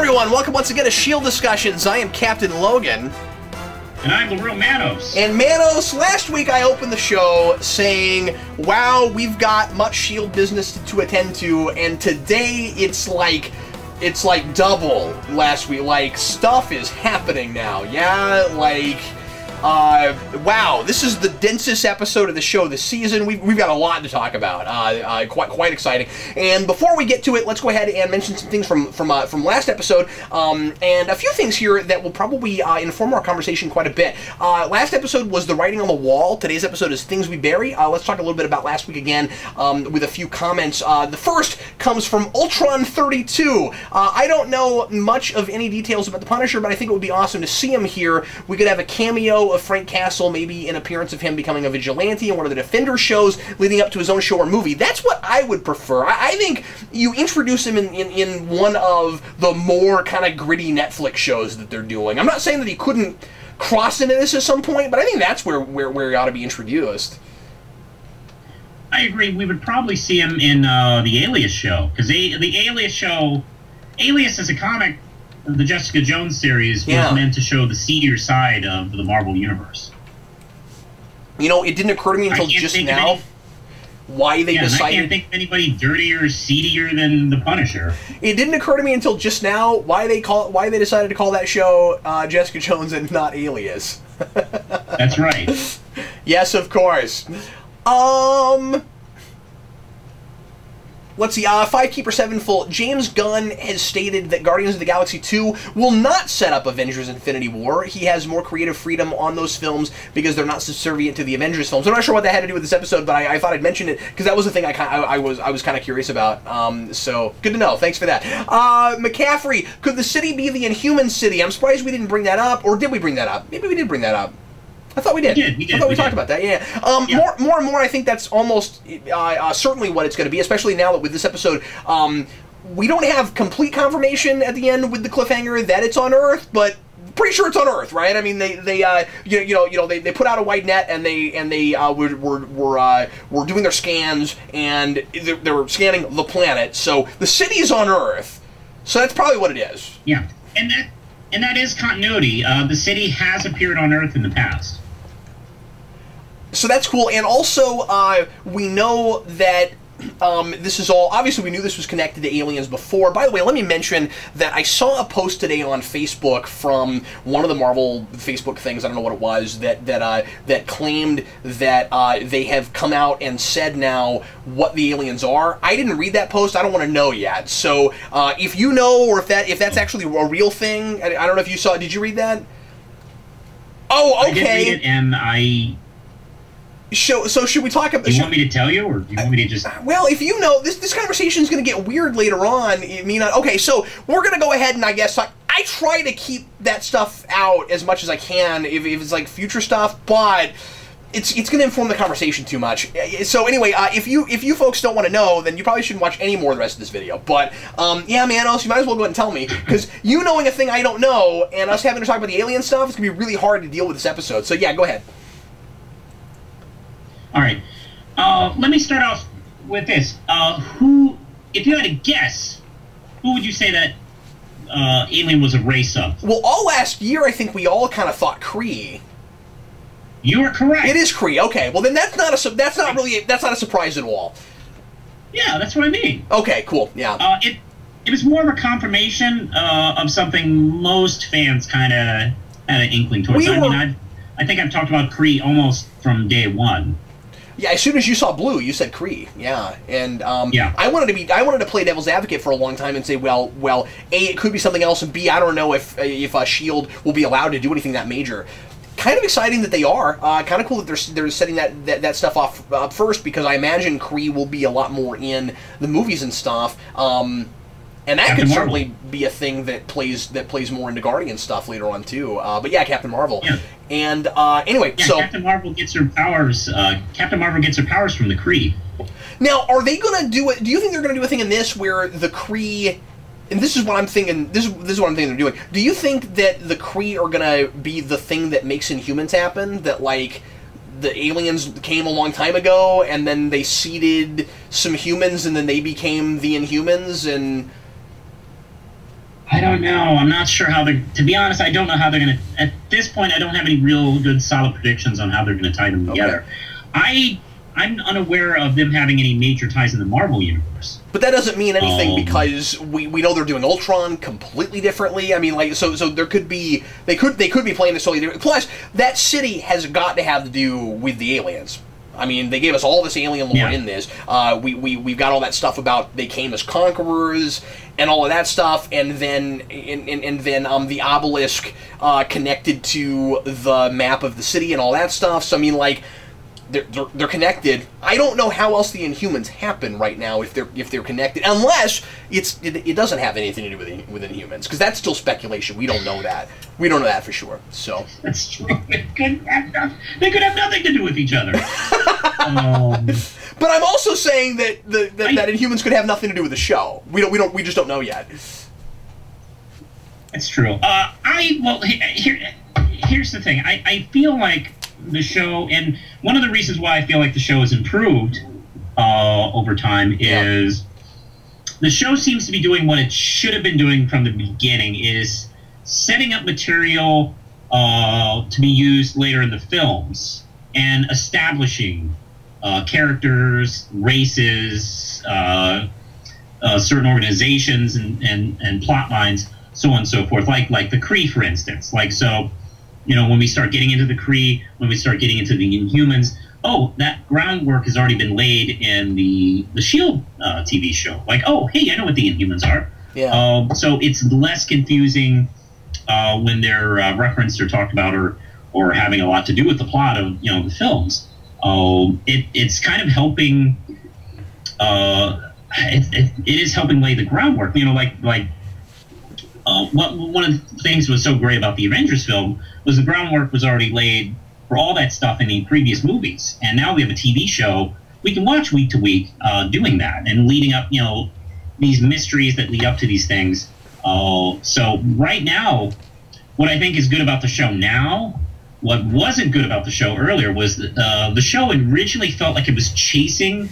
everyone, welcome once again to S.H.I.E.L.D. Discussions. I am Captain Logan. And I'm the real Manos. And Manos, last week I opened the show saying, wow, we've got much S.H.I.E.L.D. business to attend to, and today it's like double last week. Like, stuff is happening now, yeah? Like, wow, this is the densest episode of the show this season. We've got a lot to talk about. Quite exciting. And before we get to it, let's go ahead and mention some things from last episode, and a few things here that will probably inform our conversation quite a bit. Last episode was the writing on the wall. Today's episode is things we bury. Let's talk a little bit about last week again, with a few comments. The first comes from Ultron32. I don't know much of any details about the Punisher, but I think it would be awesome to see him here. We could have a cameo of Frank Castle, maybe an appearance of him becoming a vigilante in one of the Defender shows leading up to his own show or movie. That's what I would prefer. I think you introduce him in one of the more kind of gritty Netflix shows that they're doing. I'm not saying that he couldn't cross into this at some point, but I think that's where he ought to be introduced. I agree. We would probably see him in the Alias show, because the Alias show, Alias is a comic. The Jessica Jones series was meant to show the seedier side of the Marvel Universe. You know, it didn't occur to me until just now why they decided... I can't think of anybody dirtier or seedier than the Punisher. It didn't occur to me until just now why they decided to call that show Jessica Jones and not Alias. That's right. Yes, of course. Let's see, Fivekeeper Sevenfold. James Gunn has stated that Guardians of the Galaxy 2 will not set up Avengers Infinity War. He has more creative freedom on those films because they're not subservient to the Avengers films. I'm not sure what that had to do with this episode, but I thought I'd mention it because that was the thing I was kind of curious about. So, good to know. Thanks for that. McCaffrey, could the city be the Inhuman city? I'm surprised we didn't bring that up, or did we bring that up? Maybe we did bring that up. I thought we did. We did. I thought we talked about that, yeah. More and more, I think that's almost certainly what it's going to be, especially now that with this episode, we don't have complete confirmation at the end with the cliffhanger that it's on Earth, but pretty sure it's on Earth, right? I mean, they put out a wide net and they were doing their scans and they were scanning the planet, so the city's on Earth, so that's probably what it is. Yeah, and that is continuity. The city has appeared on Earth in the past. So that's cool, and also we know that this is all, obviously we knew this was connected to aliens before. By the way, let me mention that I saw a post today on Facebook from one of the Marvel Facebook things, I don't know what it was, that claimed that they have come out and said now what the aliens are. I didn't read that post, I don't want to know yet. So if you know, or if that's actually a real thing, I don't know if you saw it. Did you read that? Oh, okay. I did read it, and So should we talk about... Do you want me to tell you, or do you want me to just... Well, if you know, this conversation is going to get weird later on. I mean, okay, so we're going to go ahead and I guess I try to keep that stuff out as much as I can if it's like future stuff, but it's going to inform the conversation too much. So anyway, if you folks don't want to know, then you probably shouldn't watch any more of the rest of this video. But yeah, Manos, you might as well go ahead and tell me, because you knowing a thing I don't know and us having to talk about the alien stuff, it's going to be really hard to deal with this episode. So yeah, go ahead. All right. Let me start off with this. If you had to guess, who would you say that alien was a race of? Well, all last year, I think we all kind of thought Kree. You are correct. It is Kree. Okay. Well, then that's not a surprise at all. Yeah, that's what I mean. Okay. Cool. Yeah. It was more of a confirmation of something most fans kind of had an inkling towards. I think I've talked about Kree almost from day one. Yeah, as soon as you saw blue, you said Kree. Yeah, and yeah. I wanted to play devil's advocate for a long time and say, well, A, it could be something else, and B, I don't know if S.H.I.E.L.D. will be allowed to do anything that major. Kind of exciting that they are. Kind of cool that they're setting that stuff off up first, because I imagine Kree will be a lot more in the movies and stuff. And that could certainly be a thing that plays more into Guardian stuff later on too. But yeah, Captain Marvel. Yeah. And anyway, yeah, so Captain Marvel gets her powers. Captain Marvel gets her powers from the Kree. Now, are they going to do it? Do you think they're going to do a thing in this where the Kree? And this is what I'm thinking. This is what I'm thinking they're doing. Do you think that the Kree are going to be the thing that makes Inhumans happen? That like the aliens came a long time ago, and then they seeded some humans, and then they became the Inhumans, and I don't know. I'm not sure how they're... To be honest, I don't know how they're going to... At this point, I don't have any real good, solid predictions on how they're going to tie them together. I'm unaware of them having any major ties in the Marvel Universe. But that doesn't mean anything because we know they're doing Ultron completely differently. I mean, like, so there could be... They could be playing this totally different. Plus, that city has got to have to do with the aliens. I mean, they gave us all this alien lore in this. We've got all that stuff about they came as conquerors and all of that stuff, and then the obelisk connected to the map of the city and all that stuff. So I mean, like, they're connected. I don't know how else the Inhumans happen right now if they're connected, unless it doesn't have anything to do with Inhumans, because that's still speculation. We don't know that. We don't know that for sure. So that's true. They could have nothing to do with each other. But I'm also saying that that Inhumans could have nothing to do with the show. We just don't know yet. That's true. Here's the thing. I feel like the show, and one of the reasons why I feel like the show has improved over time is the show seems to be doing what it should have been doing from the beginning, is setting up material to be used later in the films and establishing characters, races, certain organizations and plot lines, so on and so forth. Like the Kree, for instance. Like, so, you know, when we start getting into the Kree, when we start getting into the Inhumans, that groundwork has already been laid in the S.H.I.E.L.D. TV show. Like, hey, I know what the Inhumans are. Yeah. So it's less confusing when they're referenced or talked about or having a lot to do with the plot of, you know, the films. It's kind of helping. It is helping lay the groundwork. You know, like one of the things that was so great about the Avengers film was the groundwork was already laid for all that stuff in the previous movies, and now we have a TV show we can watch week to week doing that and leading up, you know, these mysteries that lead up to these things. So right now, what I think is good about the show now, what wasn't good about the show earlier, was that the show originally felt like it was chasing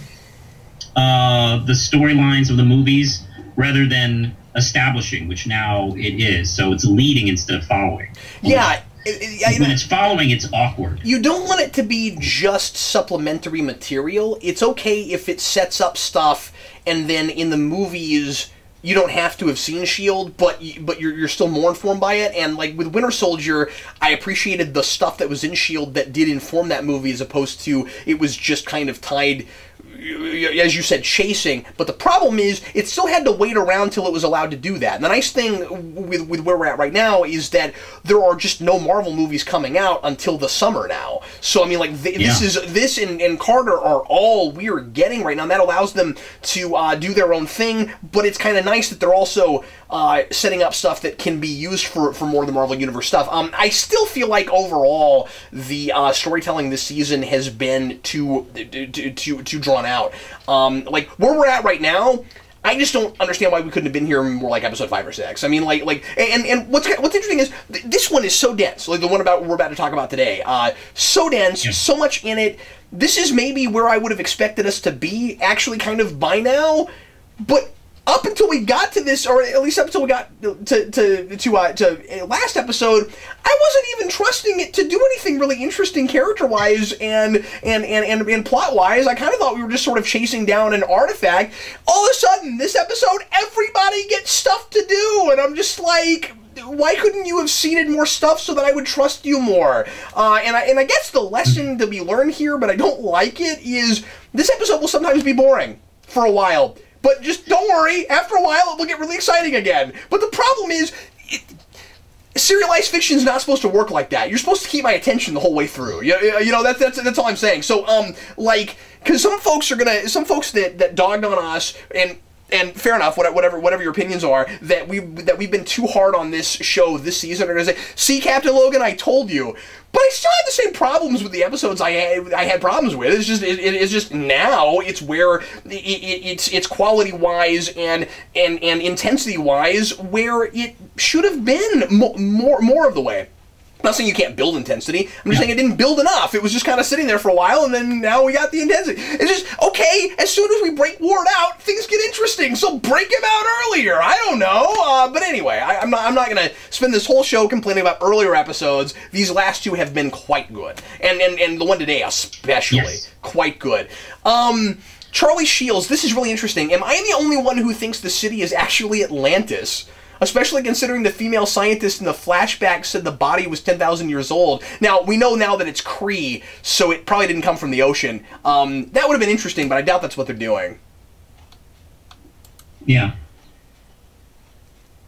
the storylines of the movies rather than establishing, which now it is. So it's leading instead of following. Yeah. When it's following, it's awkward. You don't want it to be just supplementary material. It's okay if it sets up stuff and then in the movies you don't have to have seen S.H.I.E.L.D., but you're still more informed by it. And like with Winter Soldier, I appreciated the stuff that was in S.H.I.E.L.D. that did inform that movie, as opposed to it was just kind of tied, as you said, chasing. But the problem is it still had to wait around till it was allowed to do that. And the nice thing with where we're at right now is that there are just no Marvel movies coming out until the summer now. So I mean, like this and Carter are all we're getting right now, and that allows them to do their own thing. But it's kind of nice that they're also setting up stuff that can be used for more of the Marvel Universe stuff. I still feel like overall the storytelling this season has been too drawn out. Like where we're at right now, I just don't understand why we couldn't have been here more like episode 5 or 6. I mean, and what's interesting is this one is so dense. Like the one we're about to talk about today, so dense, so much in it. This is maybe where I would have expected us to be actually kind of by now, but up until we got to this, or at least up until we got to last episode, I wasn't even trusting it to do anything really interesting character-wise and plot-wise. I kind of thought we were just sort of chasing down an artifact. All of a sudden, this episode, everybody gets stuff to do, and I'm just like, why couldn't you have seeded more stuff so that I would trust you more? And I guess the lesson to be learned here, but I don't like it, is this episode will sometimes be boring for a while. But just don't worry, after a while it will get really exciting again. But the problem is, serialized fiction is not supposed to work like that. You're supposed to keep my attention the whole way through. You know, that's all I'm saying. So, like, because some folks that dogged on us, and fair enough, whatever your opinions are, that we've been too hard on this show this season, are going to say, see, Captain Logan, I told you. But I still have the same problems with the episodes I had problems with. It's just now it's where it's quality wise and intensity wise where it should have been more of the way. I'm not saying you can't build intensity. I'm just saying it didn't build enough. It was just kind of sitting there for a while, and then now we got the intensity. It's just, okay, as soon as we break Ward out, things get interesting, so break him out earlier. I don't know. But anyway, I'm not going to spend this whole show complaining about earlier episodes. These last two have been quite good. And the one today especially, quite good. Charlie Shields, this is really interesting. Am I the only one who thinks the city is actually Atlantis? Especially considering the female scientist in the flashback said the body was 10,000 years old. Now, we know now that it's Kree, so it probably didn't come from the ocean. That would have been interesting, but I doubt that's what they're doing. Yeah.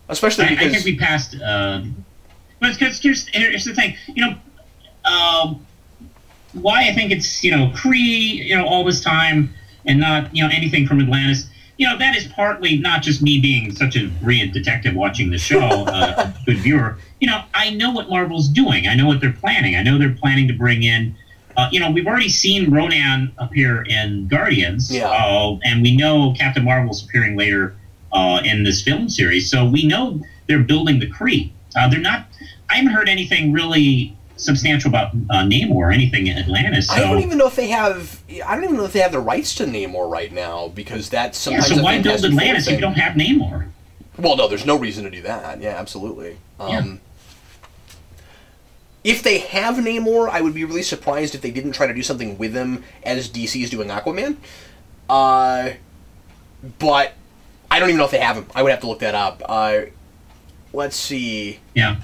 Especially because... I think we passed... but here's the thing. Why I think it's, Kree, all this time, and not, anything from Atlantis... that is partly not just me being such a brilliant detective watching the show, a good viewer. I know what Marvel's doing. I know what they're planning. I know they're planning to bring in, we've already seen Ronan appear in Guardians, and we know Captain Marvel's appearing later in this film series. So we know they're building the Kree. They're not. I haven't heard anything really substantial about Namor or anything in Atlantis. So. I don't even know if they have. I don't even know if they have the rights to Namor right now, because that's sometimes. So why build Atlantis if you don't have Namor? Well, no, there's no reason to do that. Yeah, absolutely. If they have Namor, I would be really surprised if they didn't try to do something with him as DC is doing Aquaman. But I don't even know if they have him. I would have to look that up. Let's see. Yeah.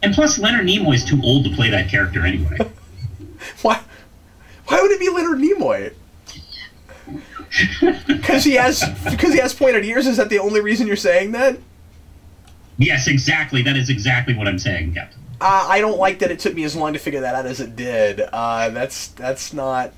And plus, Leonard Nimoy is too old to play that character anyway. Why would it be Leonard Nimoy? Because he has pointed ears. Is that the only reason you're saying that? Yes, exactly. That is exactly what I'm saying, Captain. I don't like that it took me as long to figure that out as it did. That's not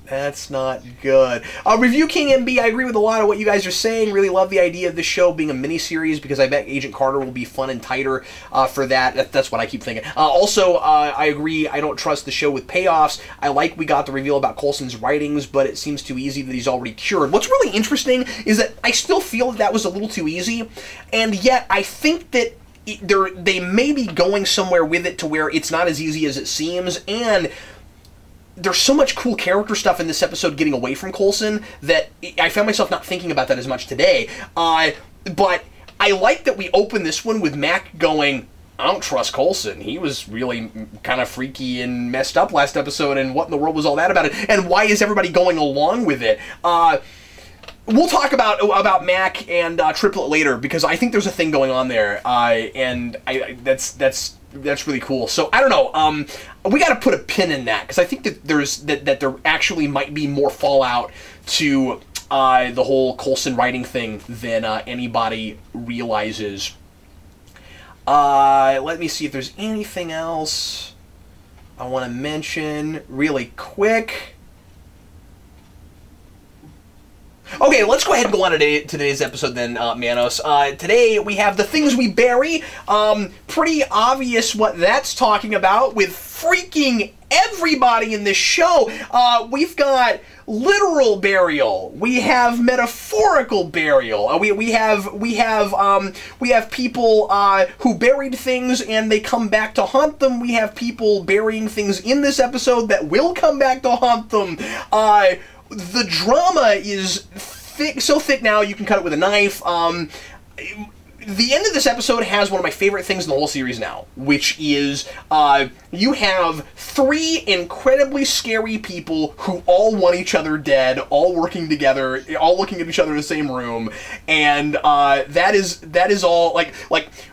good. Review King MB, I agree with a lot of what you guys are saying. Really love the idea of this show being a miniseries, because I bet Agent Carter will be fun and tighter for that. That's what I keep thinking. Also, I agree. I don't trust the show with payoffs. I like we got the reveal about Coulson's writings, but it seems too easy that he's already cured. What's really interesting is that I still feel that was a little too easy, and yet I think that they may be going somewhere with it to where it's not as easy as it seems, and there's so much cool character stuff in this episode getting away from Coulson that I found myself not thinking about that as much today. But I like that we open this one with Mac going, I don't trust Coulson. He was really kind of freaky and messed up last episode, and what in the world was all that about it? And why is everybody going along with it? We'll talk about Mac and Triplet later, because I think there's a thing going on there, and that's really cool. So I don't know. We got to put a pin in that, because I think that there actually might be more fallout to the whole Coulson writing thing than anybody realizes. Let me see if there's anything else I want to mention really quick. Okay, let's go ahead and go on to today's episode then, Manos. Today we have the things we bury. Pretty obvious what that's talking about with freaking everybody in this show. We've got literal burial. We have metaphorical burial. We have people who buried things and they come back to haunt them. We have people burying things in this episode that will come back to haunt them. The drama is thick, so thick now you can cut it with a knife. The end of this episode has one of my favorite things in the whole series now, which is you have three incredibly scary people who all want each other dead, all working together, all looking at each other in the same room, and that is all like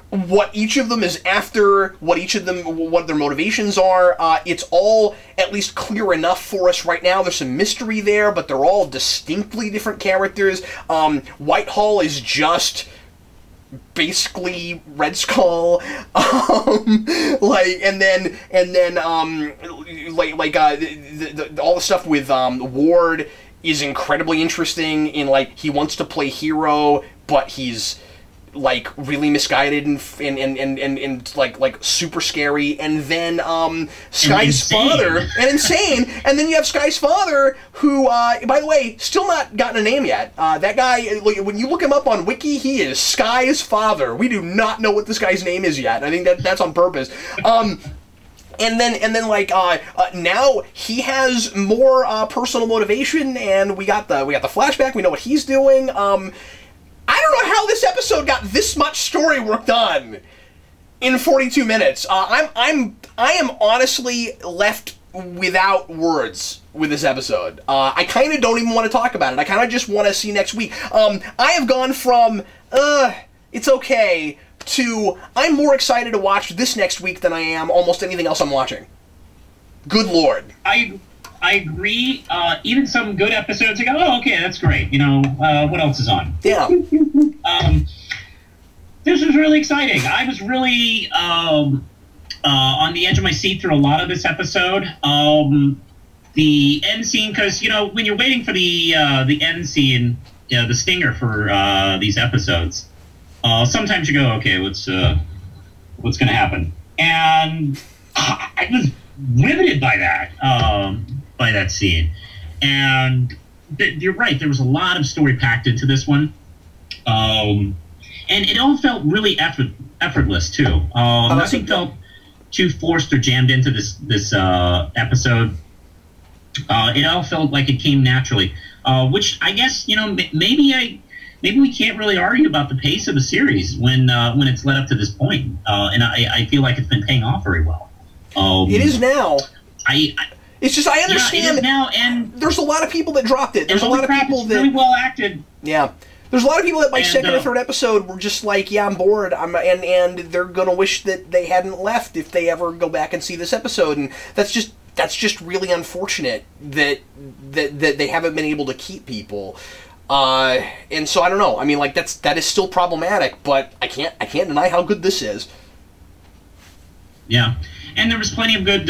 what each of them is after, what their motivations are. It's all at least clear enough for us right now. There's some mystery there, but they're all distinctly different characters. Whitehall is just basically Red Skull, all the stuff with Ward is incredibly interesting. In he wants to play hero, but he's really misguided and super scary, and then Sky's father, and insane, and then you have Sky's father, who by the way still not gotten a name yet. That guy, when you look him up on Wiki, he is Sky's father. We do not know what this guy's name is yet. I think that's on purpose. And then like now he has more personal motivation, and we got the flashback. We know what he's doing. I don't know how this episode got this much story work done in 42 minutes. I am honestly left without words with this episode. I kind of don't even want to talk about it. I kind of just want to see next week. I have gone from it's okay to I'm more excited to watch this next week than I am almost anything else I'm watching. Good Lord. I agree. Even some good episodes, I go, oh, okay, that's great. You know, what else is on? Yeah. This was really exciting. I was really on the edge of my seat through a lot of this episode. The end scene, because, you know, when you're waiting for the end scene, you know, the stinger for these episodes, sometimes you go, okay, what's going to happen? And I was riveted by that scene. And you're right, there was a lot of story packed into this one. And it all felt really effortless, too. Nothing felt too forced or jammed into this episode. It all felt like it came naturally, which I guess, you know, maybe we can't really argue about the pace of the series when it's led up to this point, and I feel like it's been paying off very well. It is now. It's just I understand. Yeah, it is now, and there's a lot of people that dropped it. There's a lot of people that really well acted. Yeah. There's a lot of people that by second or third episode were just like, yeah, I'm bored, and they're gonna wish that they hadn't left if they ever go back and see this episode, and that's just really unfortunate that they haven't been able to keep people, and so I don't know. I mean, like that is still problematic, but I can't deny how good this is. Yeah, and there was plenty of good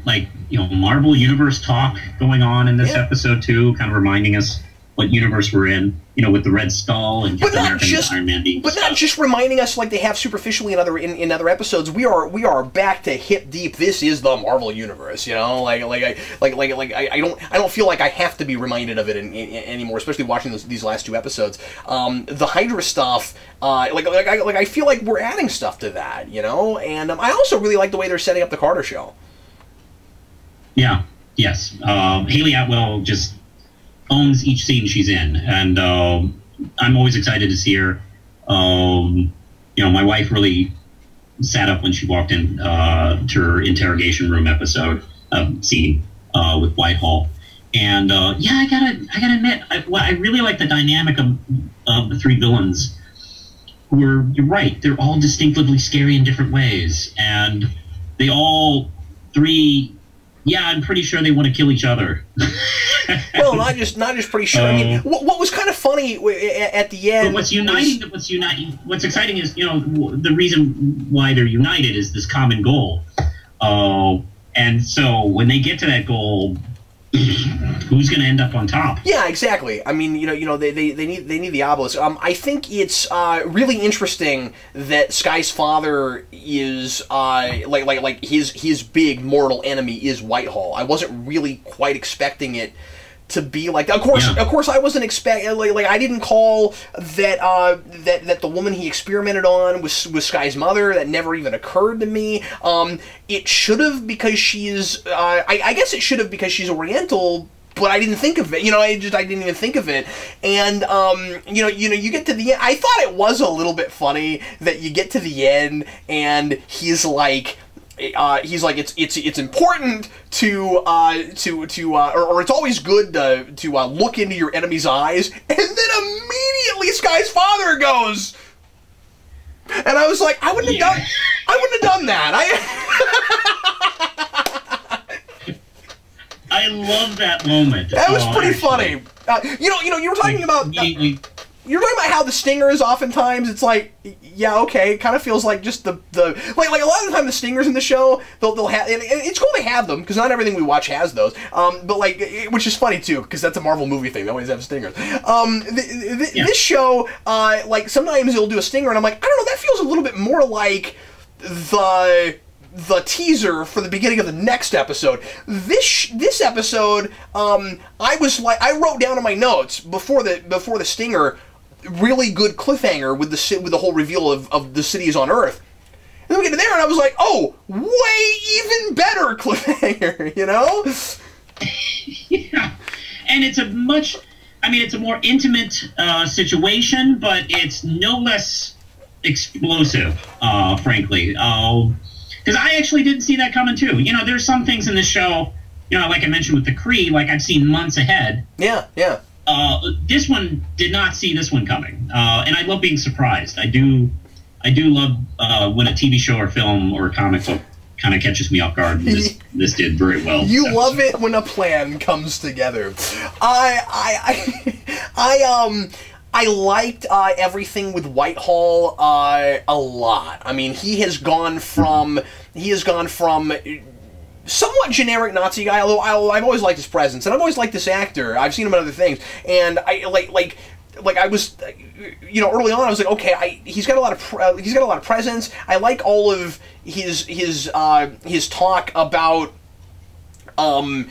like, you know, Marvel Universe talk going on in this episode too, kind of reminding us what universe we're in, you know, with the Red Skull and Captain America and Iron Man being but not just reminding us like they have superficially in other episodes. We are back to hip deep. This is the Marvel universe, you know. I don't feel like I have to be reminded of it anymore, especially watching these last two episodes. The Hydra stuff, I feel like we're adding stuff to that, you know. And I also really like the way they're setting up the Carter show. Yeah. Yes. Haley Atwell just owns each scene she's in, and I'm always excited to see her. You know, my wife really sat up when she walked in to her interrogation room episode scene with Whitehall, and yeah, I gotta admit, I really like the dynamic of the three villains. Who are, you're right, they're all distinctively scary in different ways, and they all three. Yeah, I'm pretty sure they want to kill each other. Well, not just pretty sure. I mean, what was kind of funny at the end. But what's exciting is, you know, the reason why they're united is this common goal. And so when they get to that goal, who's going to end up on top? Yeah, exactly. I mean, you know, they need the obelisk. I think it's really interesting that Sky's father is like his big mortal enemy is Whitehall. I wasn't really quite expecting it to be like. Of course, I wasn't expecting. Like I didn't call that that the woman he experimented on was Sky's mother. That never even occurred to me. It should have, because she's. I guess it should have, because she's Oriental. But I didn't think of it. You know, I didn't even think of it. And you get to the end. I thought it was a little bit funny that you get to the end and he's like. It's important to or it's always good to look into your enemy's eyes, and then immediately Sky's father goes, and I was like, I wouldn't have done that. I love that moment. That was pretty funny. You were talking about. You're talking about how the stingers oftentimes, it's like, yeah, okay, it kind of feels like just the like a lot of the time the stingers in the show, they'll have, and it's cool they have them, because not everything we watch has those, but like, which is funny too, because that's a Marvel movie thing, they always have stingers. This show, like, sometimes it'll do a stinger, and I'm like, I don't know, that feels a little bit more like the teaser for the beginning of the next episode. This episode, I wrote down in my notes before the stinger, really good cliffhanger with the whole reveal of the cities on Earth. then we get to there, and I was like, oh, way even better cliffhanger, you know? Yeah. And it's a much... I mean, it's a more intimate situation, but it's no less explosive, frankly. Because I actually didn't see that coming, too. You know, there's some things in this show, you know, like I mentioned with the Kree, like I've seen months ahead. Yeah, yeah. This one did not see this one coming. And I love being surprised. I do love when a TV show or film or a comic book kind of catches me off guard. And this did very well. You love it when a plan comes together. I liked everything with Whitehall a lot. I mean, he has gone from somewhat generic Nazi guy, although I've always liked his presence, and I've always liked this actor. I've seen him in other things, and I like I was, you know, early on I was like, okay, he's got a lot of presence. I like all of his talk about when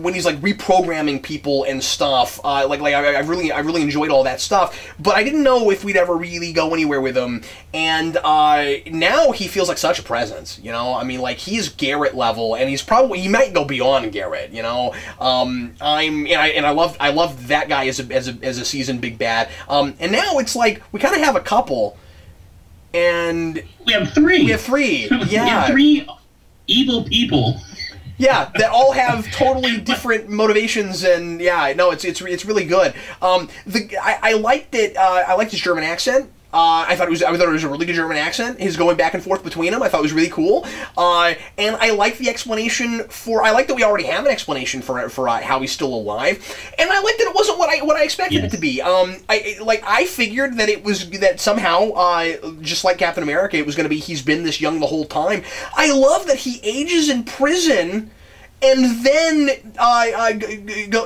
he's like reprogramming people and stuff. I really enjoyed all that stuff, but I didn't know if we'd ever really go anywhere with him. And now he feels like such a presence, you know. I mean, like, he's Garrett level, and he might go beyond Garrett, you know. I love that guy as a seasoned big bad. And now it's like we kind of have a couple, and we have three. Yeah, we have three evil people. Yeah, that all have totally different motivations, and yeah, no, it's really good. I liked it. I liked his German accent. I thought it was a really good German accent. His going back and forth between them, I thought was really cool. And I like the explanation for. I like that we already have an explanation for how he's still alive, and I like that it wasn't what I expected it to be. I figured that it was that somehow, just like Captain America, it was going to be he's been this young the whole time. I love that he ages in prison, and then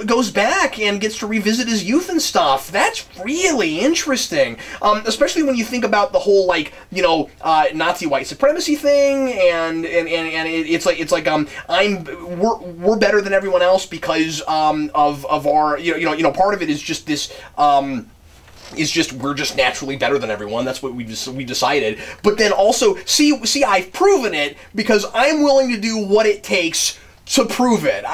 goes back and gets to revisit his youth and stuff. That's really interesting, especially when you think about the whole, like, you know, Nazi white supremacy thing, and it's like we're better than everyone else because of our you know part of it is just this. We're just naturally better than everyone. That's what we decided. But then also, see, I've proven it because I'm willing to do what it takes to prove it.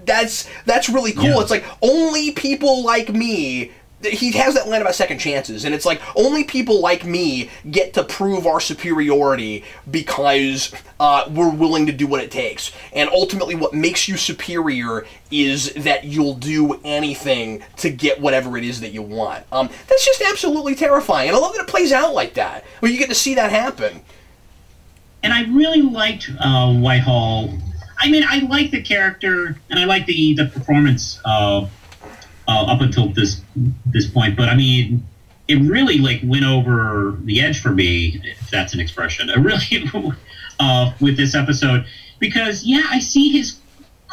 That's really cool. Yeah. It's like, only people like me. He has that line about second chances, and it's like, only people like me get to prove our superiority because we're willing to do what it takes. And ultimately, what makes you superior is that you'll do anything to get whatever it is that you want. That's just absolutely terrifying, and I love that it plays out like that, where you get to see that happen. And I really liked Whitehall. I mean, I like the character, and I like the performance up until this point. But I mean, it really like went over the edge for me, if that's an expression. It really with this episode, because yeah, I see his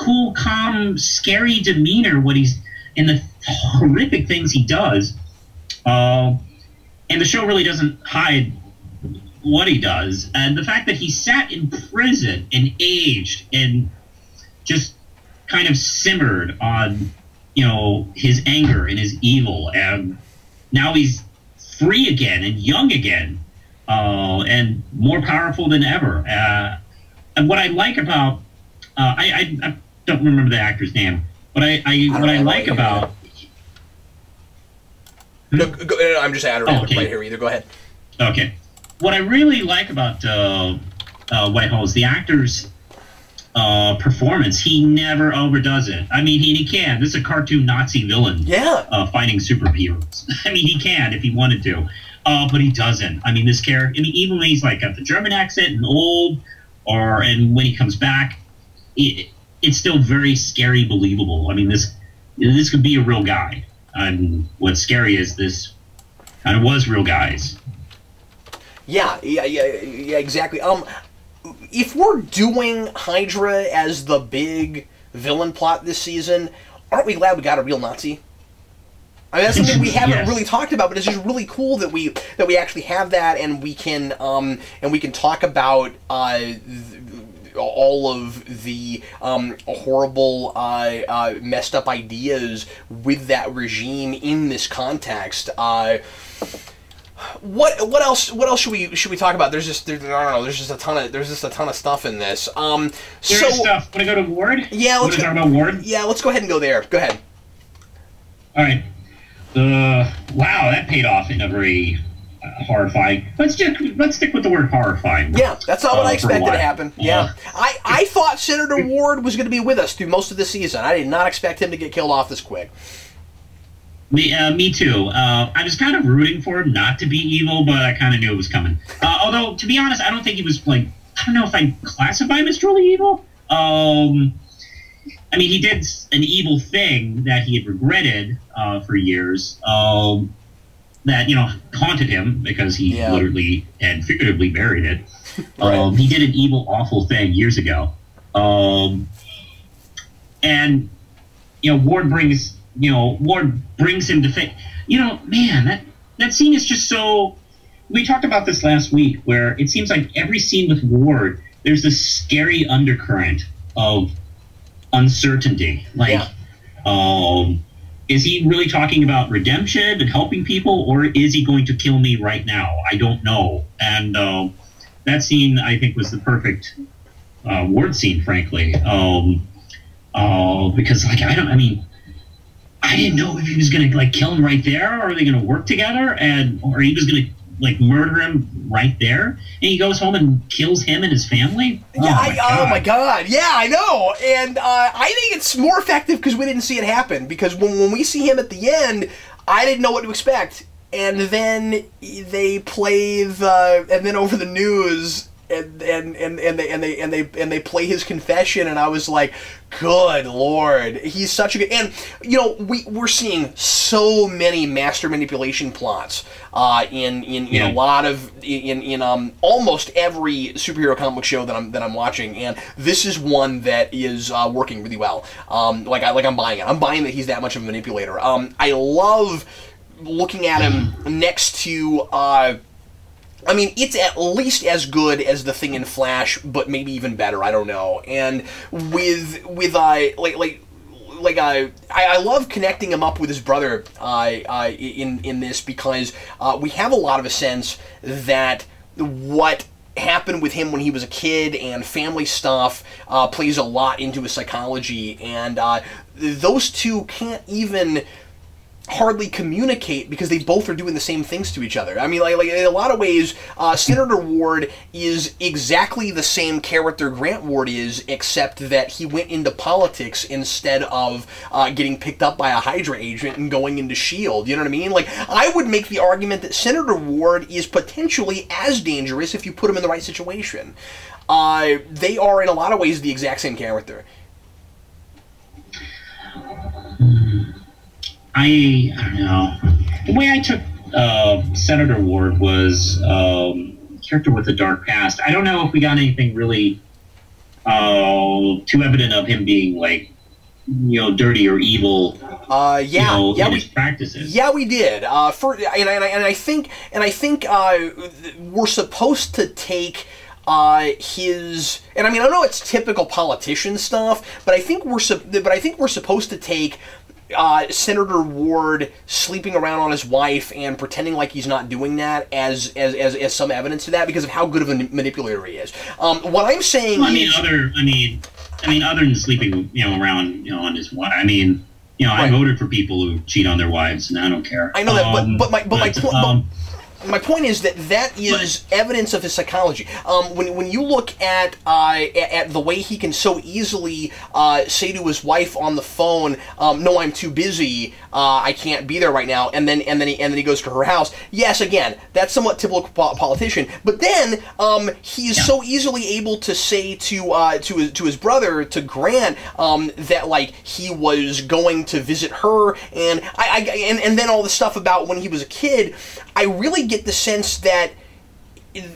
cool, calm, scary demeanor when he's in the horrific things he does, and the show really doesn't hide what he does, and the fact that he sat in prison and aged and just kind of simmered on, you know, his anger and his evil, and now he's free again and young again, and more powerful than ever. And what I like about I don't remember the actor's name, but what I like about I'm just saying I don't have to play here either. Go ahead. Okay. What I really like about Whitehall is the actor's performance. He never overdoes it. I mean, he can. This is a cartoon Nazi villain fighting superheroes. I mean, he can if he wanted to, but he doesn't. I mean, this character, I mean, even when he's like got the German accent and old, and when he comes back, it's still very scary, believable. I mean, this could be a real guy. And what's scary is this kind of was real guys. Yeah, exactly. If we're doing Hydra as the big villain plot this season, aren't we glad we got a real Nazi? I mean, that's something we haven't really talked about, but it's just really cool that we actually have that, and we can talk about all of the horrible, messed up ideas with that regime in this context. What else should we talk about? There's just I don't know. There's just a ton of stuff in this. There's stuff. Want to go to Ward? Yeah, let's talk about Ward. Yeah, let's go ahead and go there. Go ahead. All right. Wow, that paid off in a very horrifying. Let's stick with the word horrifying. Yeah, that's not what I expected to happen. Yeah, I thought Senator Ward was going to be with us through most of the season. I did not expect him to get killed off this quick. Me too. I was kind of rooting for him not to be evil, but I kind of knew it was coming. Although, to be honest, I don't think he was, like, I don't know if I classify him as truly evil. I mean, he did an evil thing that he had regretted for years that, you know, haunted him because he literally and figuratively buried it. Right. He did an evil, awful thing years ago. And, you know, Ward brings him to think, you know, man, that scene is just so... We talked about this last week, where it seems like every scene with Ward, there's this scary undercurrent of uncertainty. Like, is he really talking about redemption and helping people, or is he going to kill me right now? I don't know. And that scene, I think, was the perfect Ward scene, frankly. Because, like, I didn't know if he was going to, like, kill him right there, or are they going to work together, or he was going to, like, murder him right there, and he goes home and kills him and his family. Oh my god! Yeah, I know, and I think it's more effective because we didn't see it happen. Because when we see him at the end, I didn't know what to expect, and then they play and then over the news. And they play his confession, and I was like, good lord, he's such a good... And, you know, we're seeing so many master manipulation plots in a lot of... in almost every superhero comic book show that I'm watching, and this is one that is working really well. I'm buying it. I'm buying that he's that much of a manipulator. I love looking at him next to... I mean, it's at least as good as the Thing in Flash, but maybe even better. I don't know. And I love connecting him up with his brother in this, because we have a lot of a sense that what happened with him when he was a kid and family stuff plays a lot into his psychology, and those two can't even hardly communicate because they both are doing the same things to each other. I mean, like in a lot of ways, Senator Ward is exactly the same character Grant Ward is, except that he went into politics instead of getting picked up by a Hydra agent and going into S.H.I.E.L.D. You know what I mean? Like, I would make the argument that Senator Ward is potentially as dangerous if you put him in the right situation. They are, in a lot of ways, the exact same character. I don't know. The way I took Senator Ward was character with a dark past. I don't know if we got anything really too evident of him being, like, you know, dirty or evil. In his practices. Yeah, we did. I think we're supposed to take his, and I mean, I know it's typical politician stuff, but I think we're supposed to take Senator Ward sleeping around on his wife and pretending like he's not doing that as some evidence to that, because of how good of a manipulator he is. What I'm saying is, other than sleeping, you know, around, you know, on his wife. I mean, you know, right. I voted for people who cheat on their wives, and I don't care. I know that, my point is that is evidence of his psychology. When you look at the way he can so easily say to his wife on the phone, "No, I'm too busy. I can't be there right now," and then he goes to her house. Yes, again, that's somewhat typical politician. But then he's so easily able to say to his brother, to Grant, that, like, he was going to visit her, and and then all the stuff about when he was a kid. I really get the sense that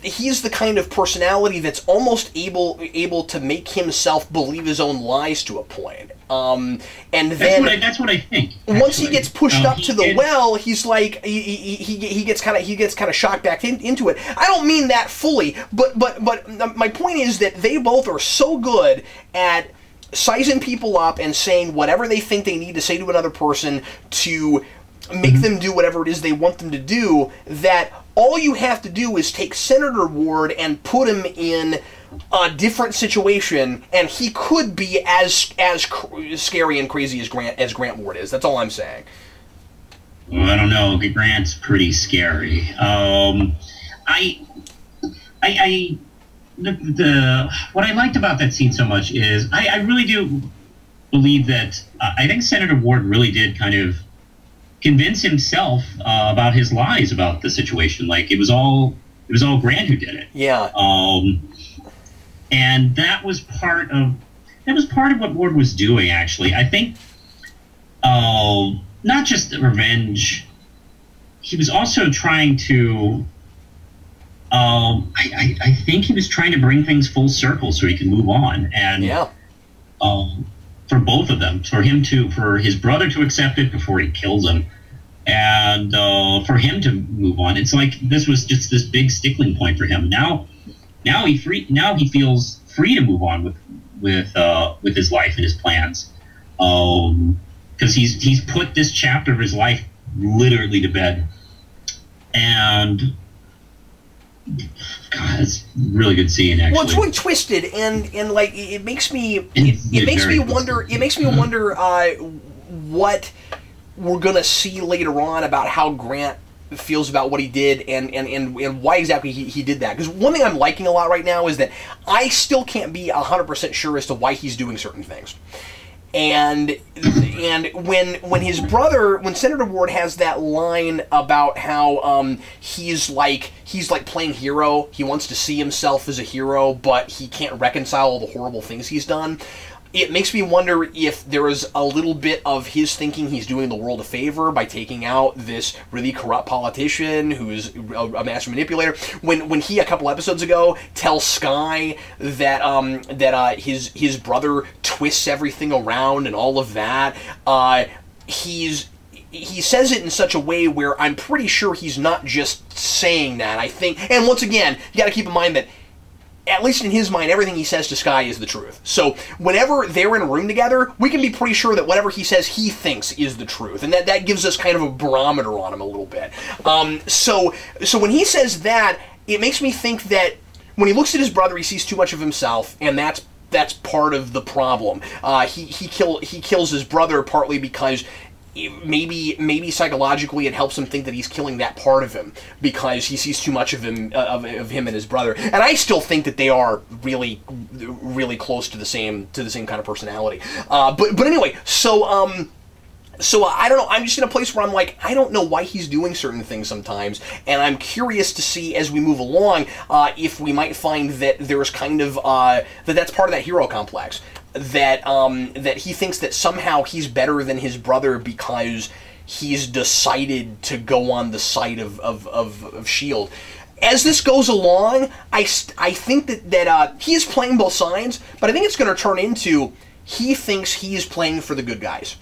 he's the kind of personality that's almost able to make himself believe his own lies to a point. And then that's what I think. Actually. Once he gets pushed up to the well, he's like he gets kind of shocked back into it. I don't mean that fully, but my point is that they both are so good at sizing people up and saying whatever they think they need to say to another person to make them do whatever it is they want them to do, that all you have to do is take Senator Ward and put him in a different situation, and he could be as scary and crazy as Grant Ward is. That's all I'm saying. Well, I don't know. Grant's pretty scary. What I liked about that scene so much is I really do believe that I think Senator Ward really did kind of convince himself about his lies about the situation. Like it was all Grant who did it. Yeah. And that was part of what Ward was doing. Actually, I think not just revenge. He was also trying to. I think he was trying to bring things full circle so he can move on, and yeah. For both of them, for his brother to accept it before he kills him, and for him to move on. It's like this was just this big stickling point for him. Now he feels free to move on with his life and his plans, because he's put this chapter of his life literally to bed, and. God, it's a really good scene. Actually, well, it's really twisted, and like it makes me wonder. It makes me wonder what we're gonna see later on about how Grant feels about what he did and why exactly he did that. Because one thing I'm liking a lot right now is that I still can't be 100% sure as to why he's doing certain things. And when his brother, when Senator Ward has that line about how he's like playing hero, he wants to see himself as a hero, but he can't reconcile all the horrible things he's done. It makes me wonder if there is a little bit of his thinking he's doing the world a favor by taking out this really corrupt politician who's a master manipulator. When he, a couple episodes ago, tells Skye that his brother twists everything around and all of that, he says it in such a way where I'm pretty sure he's not just saying that. I think, and once again, you got to keep in mind that, at least in his mind, everything he says to Skye is the truth. So whenever they're in a room together, we can be pretty sure that whatever he says he thinks is the truth. And that gives us kind of a barometer on him a little bit. So when he says that, it makes me think that when he looks at his brother, he sees too much of himself, and that's part of the problem. He kills his brother partly because maybe psychologically it helps him think that he's killing that part of him because he sees too much of him and his brother. And I still think that they are really close to the same kind of personality. But anyway, so I don't know. I'm just in a place where I'm like, I don't know why he's doing certain things sometimes, and I'm curious to see as we move along if we might find that there's kind of that's part of that hero complex. That he thinks that somehow he's better than his brother because he's decided to go on the side of S.H.I.E.L.D. As this goes along, I think that he is playing both sides, but I think it's going to turn into he thinks he's playing for the good guys.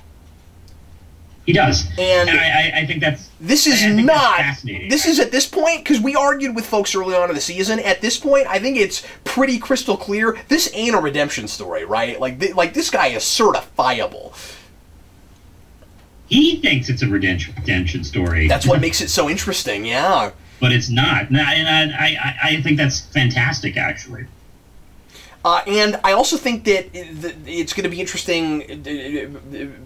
He does, and I think that's this is not fascinating. This is at this point, because we argued with folks early on in the season. At this point, I think it's pretty crystal clear. This ain't a redemption story, right? Like this guy is certifiable. He thinks it's a redemption story. That's what makes it so interesting, yeah. But it's not, and I think that's fantastic, actually. And I also think that it's going to be interesting.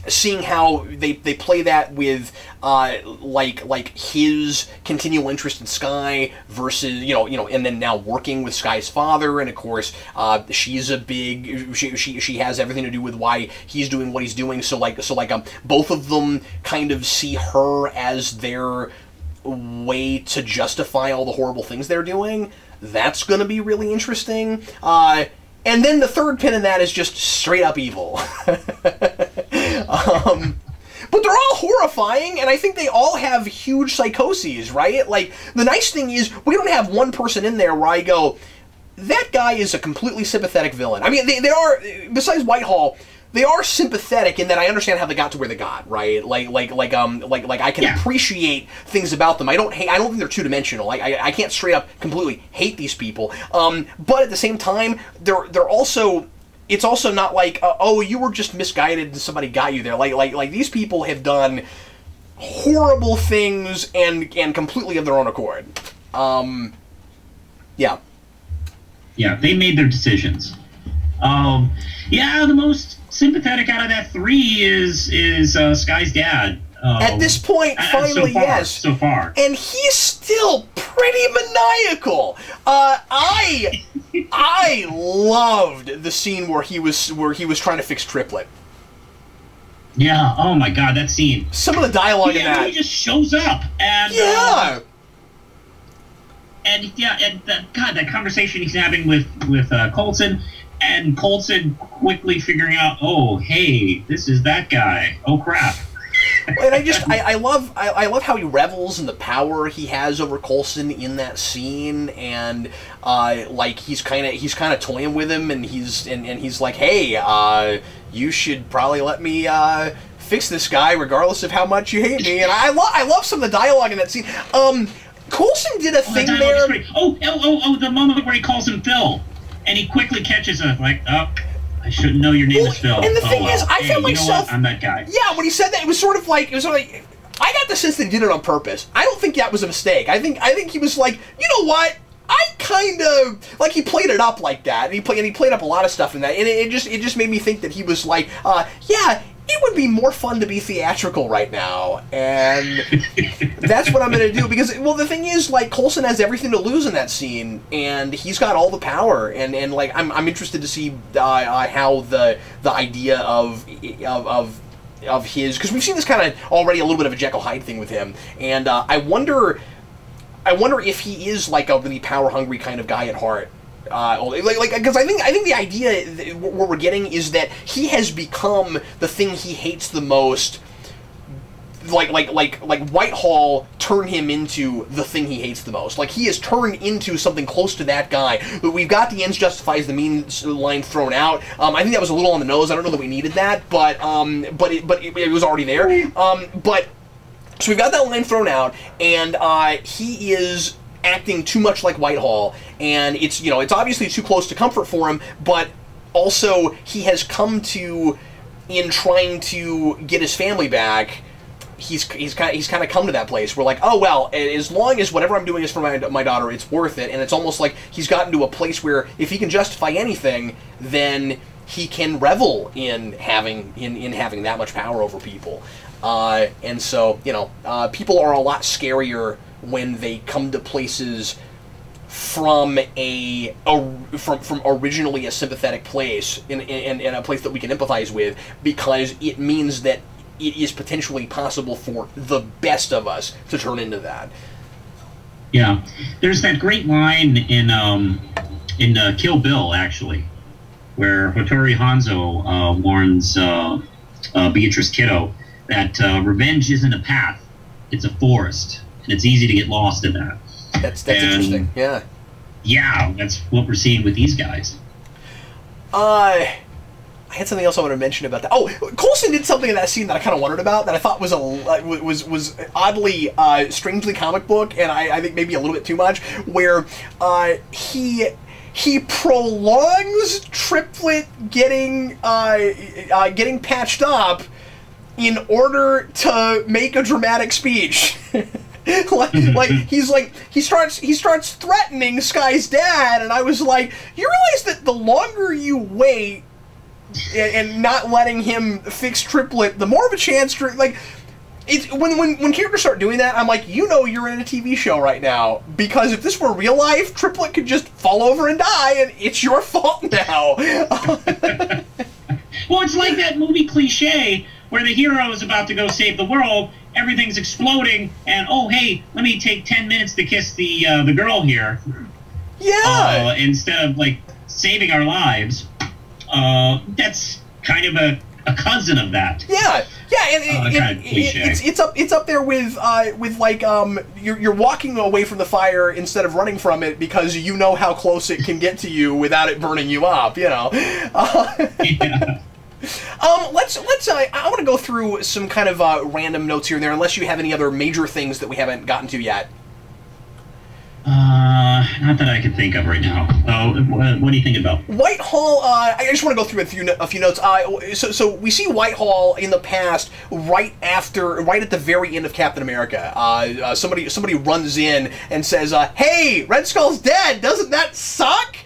Seeing how they play that with like his continual interest in Skye versus and then now working with Skye's father, and of course she's a big she has everything to do with why he's doing what he's doing. So both of them kind of see her as their way to justify all the horrible things they're doing. That's going to be really interesting. And then the third pin in that is just straight up evil. But they're all horrifying, and I think they all have huge psychoses, right? Like, the nice thing is, we don't have one person in there where I go, that guy is a completely sympathetic villain. I mean, they are, besides Whitehall, they are sympathetic in that I understand how they got to where they got, right? Like I can appreciate things about them. I don't think they're two-dimensional. I can't straight up completely hate these people. But at the same time, they're also, it's also not like oh, you were just misguided and somebody got you there. Like these people have done horrible things and completely of their own accord. Yeah. Yeah, they made their decisions. Yeah, the most sympathetic out of that three is Sky's dad. At this point, finally, yes. So far. And he's still pretty maniacal. I loved the scene where he was trying to fix Triplet. Yeah. Oh my God, that scene. Some of the dialogue in that. He just shows up and. Yeah. God, that conversation he's having with Coulson, and Coulson quickly figuring out, oh, hey, this is that guy. Oh crap. And I love how he revels in the power he has over Coulson in that scene, and like he's kind of toying with him, and he's like, hey, you should probably let me fix this guy regardless of how much you hate me. And I love some of the dialogue in that scene. Coulson did a thing there. Oh, the moment where he calls him Phil, and he quickly catches it, like, oh, I shouldn't know your name is Phil. And the thing is, I felt myself. I'm that guy. Yeah, when he said that, it was sort of like I got the sense that he did it on purpose. I don't think that was a mistake. I think he was like, you know what? I kind of like he played it up like that, and he played up a lot of stuff in that, and it just made me think that he was like, yeah. It would be more fun to be theatrical right now, and that's what I'm going to do, because, well, the thing is, like, Coulson has everything to lose in that scene, and he's got all the power, and like, I'm interested to see how the idea of his, because we've seen this kind of already a little bit of a Jekyll Hyde thing with him, and I wonder if he is like a really power-hungry kind of guy at heart. Because I think the idea what we're getting is that he has become the thing he hates the most. Like Whitehall turned him into the thing he hates the most. Like, he has turned into something close to that guy. But we've got the ends justifies the means line thrown out. I think that was a little on the nose. I don't know that we needed that, but it was already there. So we've got that line thrown out, and he is acting too much like Whitehall, and it's obviously too close to comfort for him, but also he has come to, in trying to get his family back, he's kind of come to that place where, like, oh well, as long as whatever I'm doing is for my daughter, it's worth it. And it's almost like he's gotten to a place where if he can justify anything, then he can revel in having that much power over people. And so, people are a lot scarier when they come to places from from originally a sympathetic place, in a place that we can empathize with, because it means that it is potentially possible for the best of us to turn into that. Yeah, there's that great line in Kill Bill, actually, where Hattori Hanzo warns Beatrice Kiddo that revenge isn't a path, it's a forest. And it's easy to get lost in that. That's interesting. Yeah. Yeah, that's what we're seeing with these guys. I had something else I wanted to mention about that. Oh, Coulson did something in that scene that I kind of wondered about, that I thought was was oddly, strangely comic book, and I think maybe a little bit too much, where he prolongs Triplet getting patched up in order to make a dramatic speech. he starts threatening Sky's dad, and I was like, you realize that the longer you wait and not letting him fix Triplet, the more of a chance when characters start doing that, I'm like, you're in a TV show right now, because if this were real life, Triplet could just fall over and die, and it's your fault now. Well, it's like that movie cliche where the hero is about to go save the world, everything's exploding, and oh hey, let me take 10 minutes to kiss the girl here. Yeah. Instead of like saving our lives. That's kind of a cousin of that. Yeah. Yeah, and it's up there with like you're walking away from the fire instead of running from it, because you know how close it can get to you without it burning you up. Yeah. I want to go through some kind of random notes here and there, unless you have any other major things that we haven't gotten to yet. Not that I can think of right now. What do you think about Whitehall? I just want to go through a few notes. So we see Whitehall in the past, right at the very end of Captain America. Somebody runs in and says, "Hey, Red Skull's dead. Doesn't that suck?"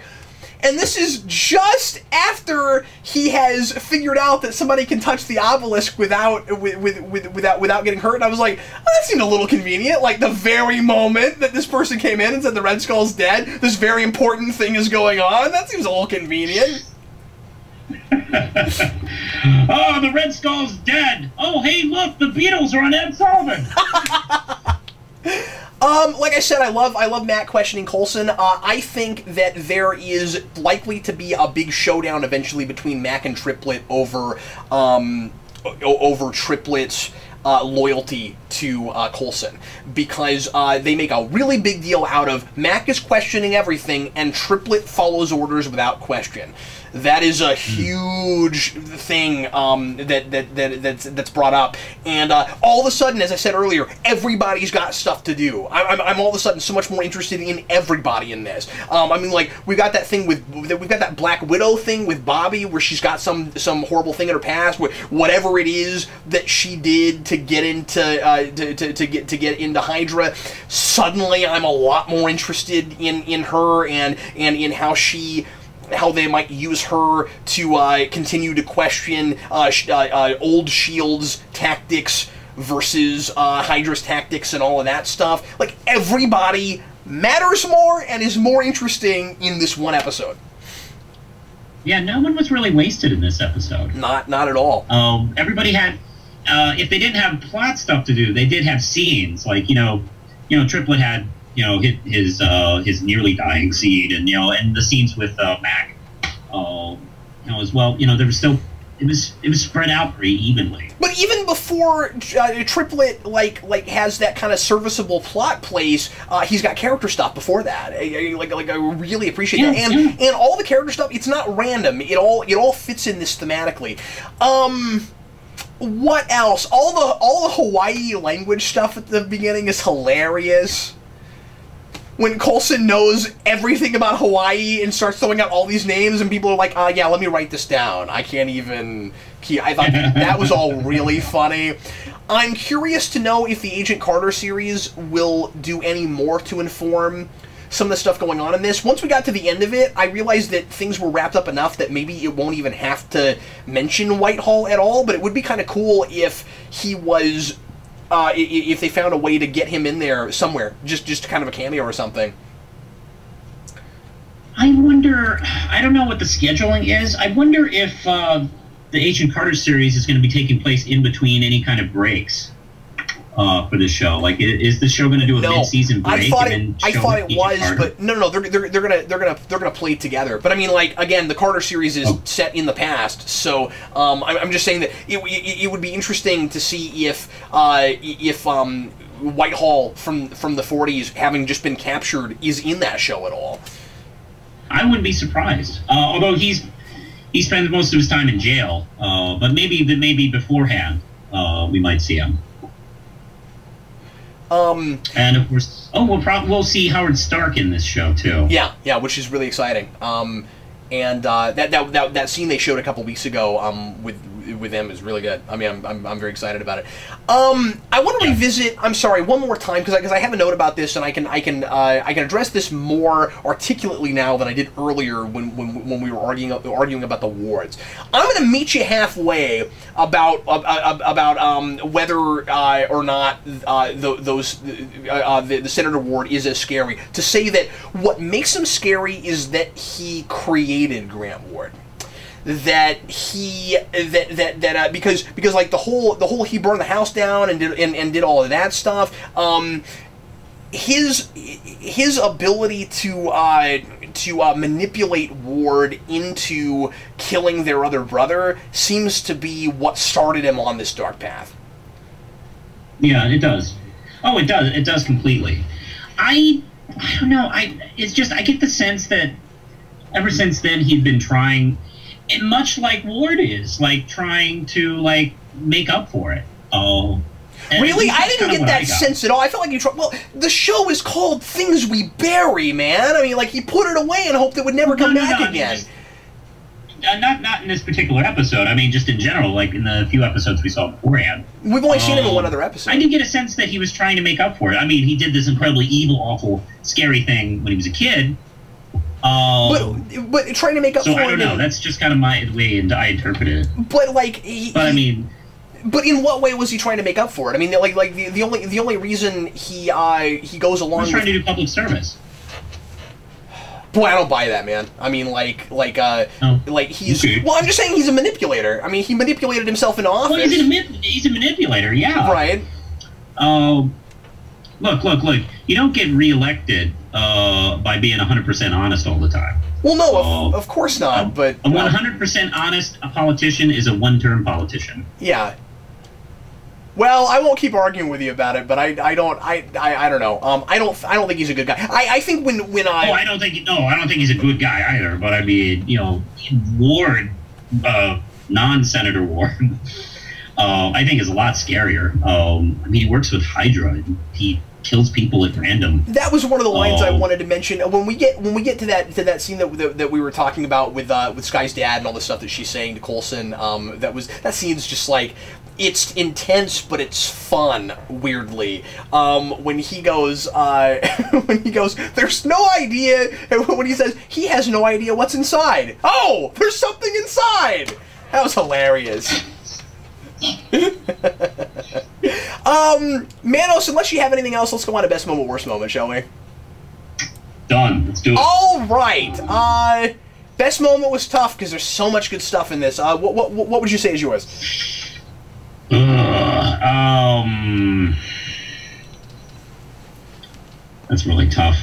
And this is just after he has figured out that somebody can touch the obelisk without getting hurt. And I was like, oh, that seemed a little convenient. Like, the very moment that this person came in and said the Red Skull's dead, this very important thing is going on. That seems a little convenient. Oh, the Red Skull's dead. Oh, hey, look, the Beatles are on Ed Sullivan. Like I said, I love Matt questioning Coulson. I think that there is likely to be a big showdown eventually between Mac and Triplet over Triplet's loyalty to Coulson, because they make a really big deal out of Mac is questioning everything and Triplet follows orders without question. That is a huge thing that's brought up, and all of a sudden, as I said earlier, everybody's got stuff to do. I'm all of a sudden so much more interested in everybody in this. I mean, like, we've got that Black Widow thing with Bobby, where she's got some horrible thing in her past, whatever it is that she did to get into to get into Hydra. Suddenly, I'm a lot more interested in her and in how they might use her to continue to question old S.H.I.E.L.D.'s tactics versus Hydra's tactics and all of that stuff. Like, everybody matters more and is more interesting in this one episode. Yeah, no one was really wasted in this episode. Not at all. Everybody had, if they didn't have plot stuff to do, they did have scenes. Like, Triplet had, his nearly dying scene, and the scenes with Mac, as well. There was still, it was spread out pretty evenly. But even before Triplet has that kind of serviceable plot place, he's got character stuff before that. I really appreciate that, and all the character stuff. It's not random. It all fits in this thematically. What else? All the Hawaii language stuff at the beginning is hilarious. When Coulson knows everything about Hawaii and starts throwing out all these names, and people are like, yeah, let me write this down. I can't even... I thought that was all really funny. I'm curious to know if the Agent Carter series will do any more to inform some of the stuff going on in this. Once we got to the end of it, I realized that things were wrapped up enough that maybe it won't even have to mention Whitehall at all, but it would be kind of cool if he was... if they found a way to get him in there somewhere, just kind of a cameo or something. I wonder, I don't know what the scheduling is. I wonder if the Agent Carter series is going to be taking place in between any kind of breaks for this show. Like, is the show going to do a mid-season break? I thought it was, but no, they're gonna play together. But I mean, like, again, the Carter series is set in the past, so I'm just saying that it would be interesting to see if Whitehall from the 40s, having just been captured, is in that show at all. I wouldn't be surprised. Although he spends most of his time in jail, but maybe beforehand we might see him. And of course, we'll see Howard Stark in this show too. Yeah, which is really exciting. And that scene they showed a couple weeks ago with them is really good. I mean, I'm very excited about it. I want to revisit. I'm sorry, one more time because I have a note about this, and I can address this more articulately now than I did earlier when we were arguing about the wards. I'm going to meet you halfway about whether or not the Senator Ward is as scary. To say that what makes him scary is that he created Grant Ward. Because like the whole he burned the house down and did all of that stuff. His ability to manipulate Ward into killing their other brother seems to be what started him on this dark path. Yeah, it does. Oh, it does. It does completely. I don't know. It's just I get the sense that ever since then he'd been trying. And much like Ward is, like, trying to, like, make up for it. Oh. Really? I didn't get that sense at all. I felt like you tried. Well, the show is called Things We Bury, man. I mean, like, he put it away and hoped it would never come back again. Not in this particular episode. I mean, just in general, like in the few episodes we saw beforehand. We've only seen him in one other episode. I did get a sense that he was trying to make up for it. I mean, he did this incredibly evil, awful, scary thing when he was a kid. But trying to make up for it. So I don't know. That's just kind of my way I interpret it. But like, I mean. But in what way was he trying to make up for it? I mean, like the only reason he goes along. He's trying to do public service. Boy, I don't buy that, man. I mean, like he's. Okay. Well, I'm just saying he's a manipulator. I mean, he manipulated himself into office. Well, he's a manipulator, yeah. Right. Look. You don't get reelected by being 100% honest all the time. Well, no, of course not. But a 100% honest politician is a one-term politician. Yeah. Well, I won't keep arguing with you about it, but I don't know. I don't think he's a good guy. I think when I. Oh, I don't think he's a good guy either. But I mean, you know, Ward, non-Senator Ward, I think is a lot scarier. I mean, he works with Hydra. And he kills people at random. That was one of the lines I wanted to mention. When we get to that scene that we were talking about with Skye's dad and all the stuff that she's saying to Coulson. That scene's just like. It's intense, but it's fun. Weirdly, when he goes, there's no idea. When he says he has no idea what's inside. Oh, there's something inside. That was hilarious. Manos, unless you have anything else, let's go on to best moment, worst moment, shall we? Done. Let's do it. All right. Best moment was tough because there's so much good stuff in this. What would you say is yours? That's really tough.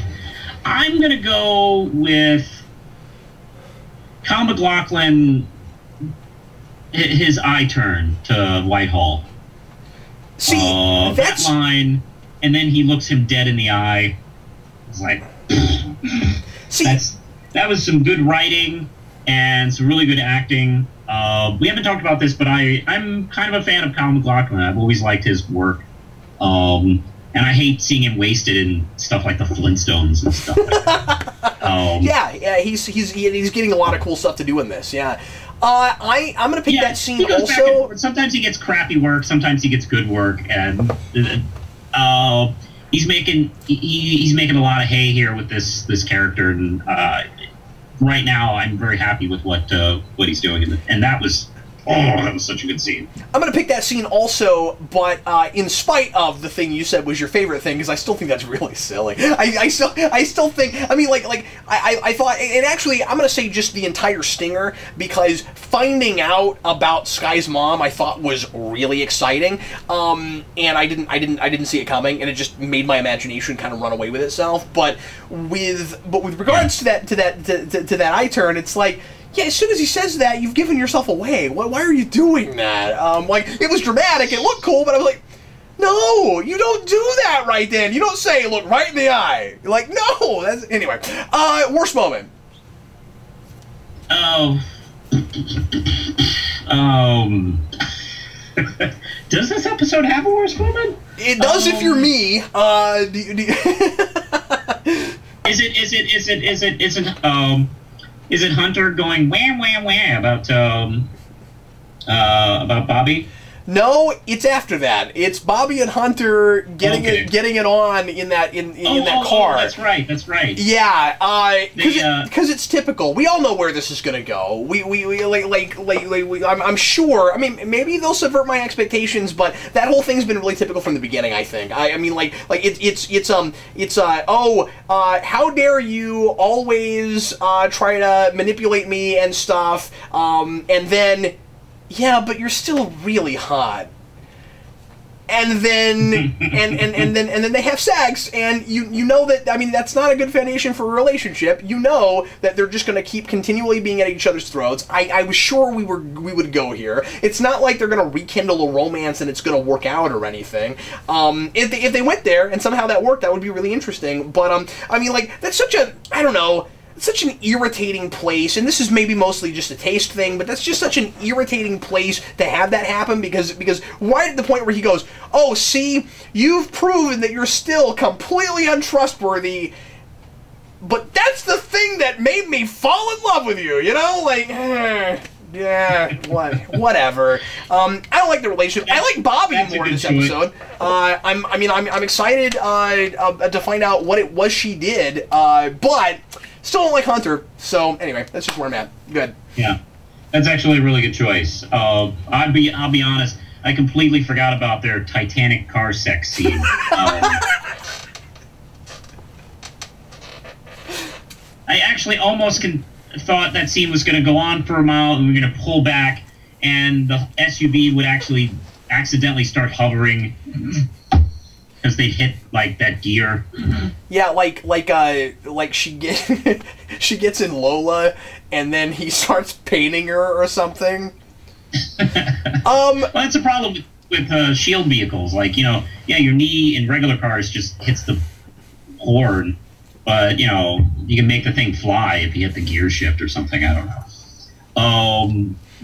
I'm gonna go with Kyle MacLachlan, his eye turn to Whitehall. See, that line, and then he looks him dead in the eye. It's like, see, that was some good writing and some really good acting. We haven't talked about this, but I'm kind of a fan of Kyle MacLachlan. I've always liked his work. And I hate seeing him wasted in stuff like the Flintstones and stuff like that. He's getting a lot of cool stuff to do in this, yeah. I'm going to pick that scene also. Sometimes he gets crappy work, sometimes he gets good work, and he's making a lot of hay here with this character, and right now I'm very happy with what he's doing, and that was such a good scene. I'm going to pick that scene also, but in spite of the thing you said was your favorite thing, because I still think that's really silly. I still think, I mean, I thought, and actually, I'm going to say just the entire stinger, because finding out about Skye's mom, I thought was really exciting, and I didn't see it coming, and it just made my imagination kind of run away with itself. But with regards to that eye turn, it's like. Yeah, as soon as he says that, you've given yourself away. Why are you doing that? It was dramatic, it looked cool, but I was like, no, you don't do that right then. You don't say, look right in the eye. You're like, no. Anyway, worst moment. Does this episode have a worst moment? It does if you're me. Is it Hunter going wham wham wham about Bobby? No, it's after that. It's Bobby and Hunter getting it on in that car. That's right. Yeah, because it's typical. We all know where this is gonna go. I'm sure. I mean, maybe they'll subvert my expectations, but that whole thing's been really typical from the beginning. I think. I mean, how dare you always try to manipulate me and stuff, and then. Yeah, but you're still really hot. And then and then they have sex, and you know that, I mean, that's not a good foundation for a relationship. You know that they're just going to keep continually being at each other's throats. I was sure we would go here. It's not like they're going to rekindle a romance and it's going to work out or anything. If they went there and somehow that worked, that would be really interesting. But I mean, like, that's such a, I don't know. such an irritating place, and this is maybe mostly just a taste thing, but that's just such an irritating place to have that happen, because right at the point where he goes, oh, see, you've proven that you're still completely untrustworthy, but that's the thing that made me fall in love with you, you know? Like, yeah, whatever. I don't like the relationship. I like Bobby more in this episode. I'm excited to find out what it was she did, but still don't like Hunter. So anyway, that's just where I'm at. Good. Yeah, that's actually a really good choice. I'll be honest. I completely forgot about their Titanic car sex scene. I actually almost thought that scene was going to go on for a mile and we were going to pull back and the SUV would actually accidentally start hovering because they'd hit like that gear. Yeah, like she gets in Lola and then he starts painting her or something. Well, that's a problem with shield vehicles. Like, you know, yeah, your knee in regular cars just hits the horn. But, you know, you can make the thing fly if you hit the gear shift or something. I don't know.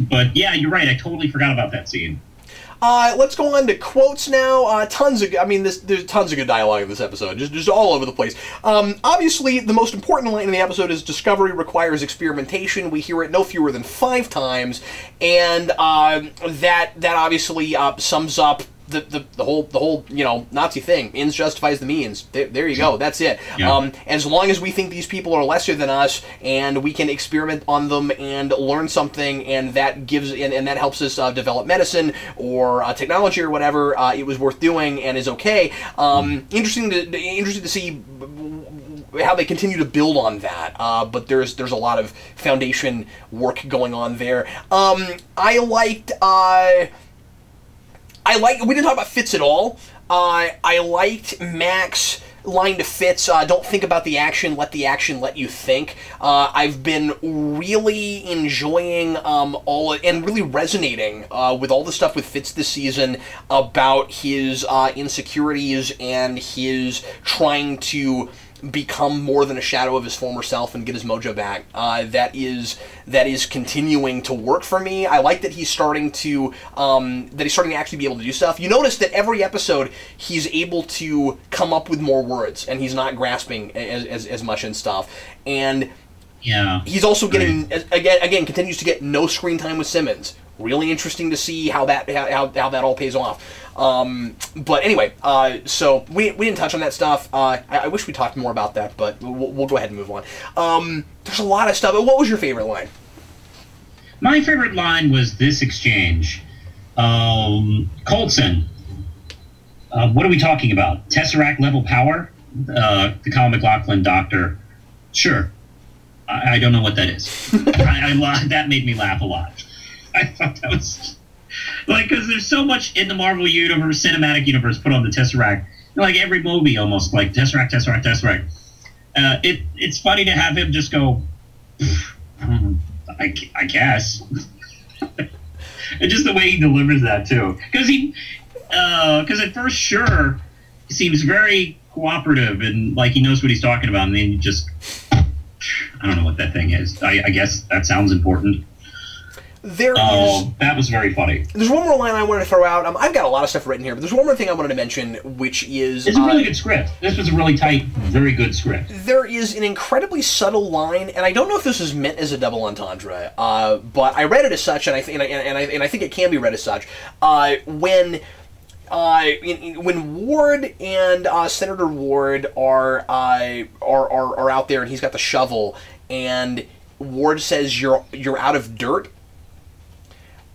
But, yeah, you're right. I totally forgot about that scene. Let's go on to quotes now. There's tons of good dialogue in this episode, just all over the place. Obviously, the most important line in the episode is discovery requires experimentation. We hear it no fewer than 5 times, and that obviously sums up the whole you know, Nazi thing. Ends justifies the means. There you go. That's it. Yeah. As long as we think these people are lesser than us and we can experiment on them and learn something, and that gives and that helps us develop medicine or technology or whatever, it was worth doing and is okay. Interesting to see how they continue to build on that, but there's a lot of foundation work going on there. We didn't talk about Fitz at all. I liked Mac's line to Fitz, don't think about the action, let the action let you think. I've been really enjoying and really resonating with all the stuff with Fitz this season about his insecurities and his trying to become more than a shadow of his former self and get his mojo back. That is continuing to work for me. I like that he's starting to actually be able to do stuff. You notice that every episode he's able to come up with more words and he's not grasping as much and stuff. And yeah, he's also getting again continues to get no screen time with Simmons. Really interesting to see how that all pays off. But anyway, so we didn't touch on that stuff. I wish we talked more about that, but we'll go ahead and move on. There's a lot of stuff. What was your favorite line? My favorite line was this exchange. Coulson, what are we talking about? Tesseract level power? The Kyle MacLachlan doctor. Sure. I don't know what that is. That made me laugh a lot. I thought that was like, because there's so much in the Marvel universe, cinematic universe, put on the Tesseract. Like every movie, almost like Tesseract. It's funny to have him just go, I guess, and just the way he delivers that too, because at first, sure, he seems very cooperative and like he knows what he's talking about, and then you just, I don't know what that thing is. I guess that sounds important. That was very funny. There's one more line I wanted to throw out. I've got a lot of stuff written here, but there's one more thing I wanted to mention, which is... It's a really good script. This was a really tight, very good script. There is an incredibly subtle line, and I don't know if this is meant as a double entendre, but I read it as such, and I think it can be read as such. When Ward and Senator Ward are out there, and he's got the shovel, and Ward says, "You're out of dirt."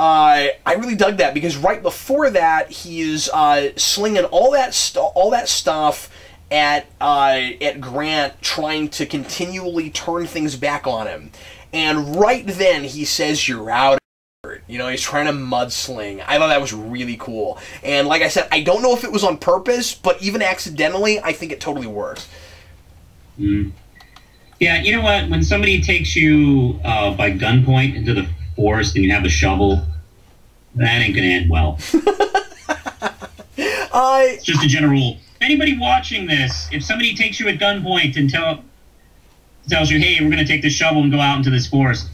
I really dug that, because right before that he's slinging all that stuff at Grant, trying to continually turn things back on him, and right then he says, "You're out." You know, he's trying to mudsling. I thought that was really cool, and like I said, I don't know if it was on purpose, but even accidentally, I think it totally works. Yeah, you know what? When somebody takes you by gunpoint into the forest and you have a shovel, that ain't gonna end well. It's just a general. Anybody watching this, if somebody takes you at gunpoint and tells you, hey, we're going to take this shovel and go out into this forest.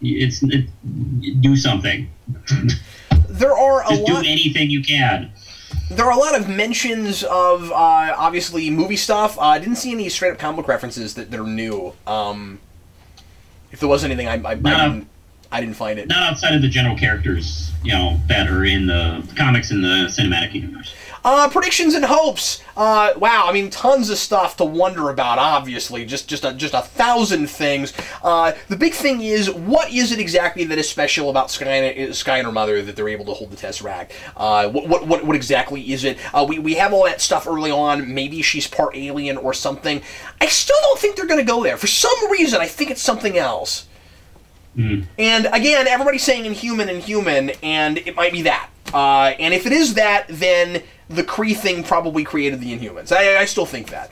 Do something. There are a Just do anything you can. There are a lot of mentions of, obviously, movie stuff. I didn't see any straight-up comic book references that are new. If there was anything, I didn't find it. Not outside of the general characters, that are in the comics and the cinematic universe. Predictions and hopes. Wow, I mean, tons of stuff to wonder about, obviously. Just a thousand things. The big thing is, what is it exactly that is special about Sky and her mother that they're able to hold the Tesseract? What exactly is it? We have all that stuff early on. Maybe she's part alien or something. I still don't think they're going to go there. For some reason, I think it's something else. Mm. And, again, everybody's saying Inhuman, and it might be that. And if it is that, then the Kree thing probably created the Inhumans. I still think that.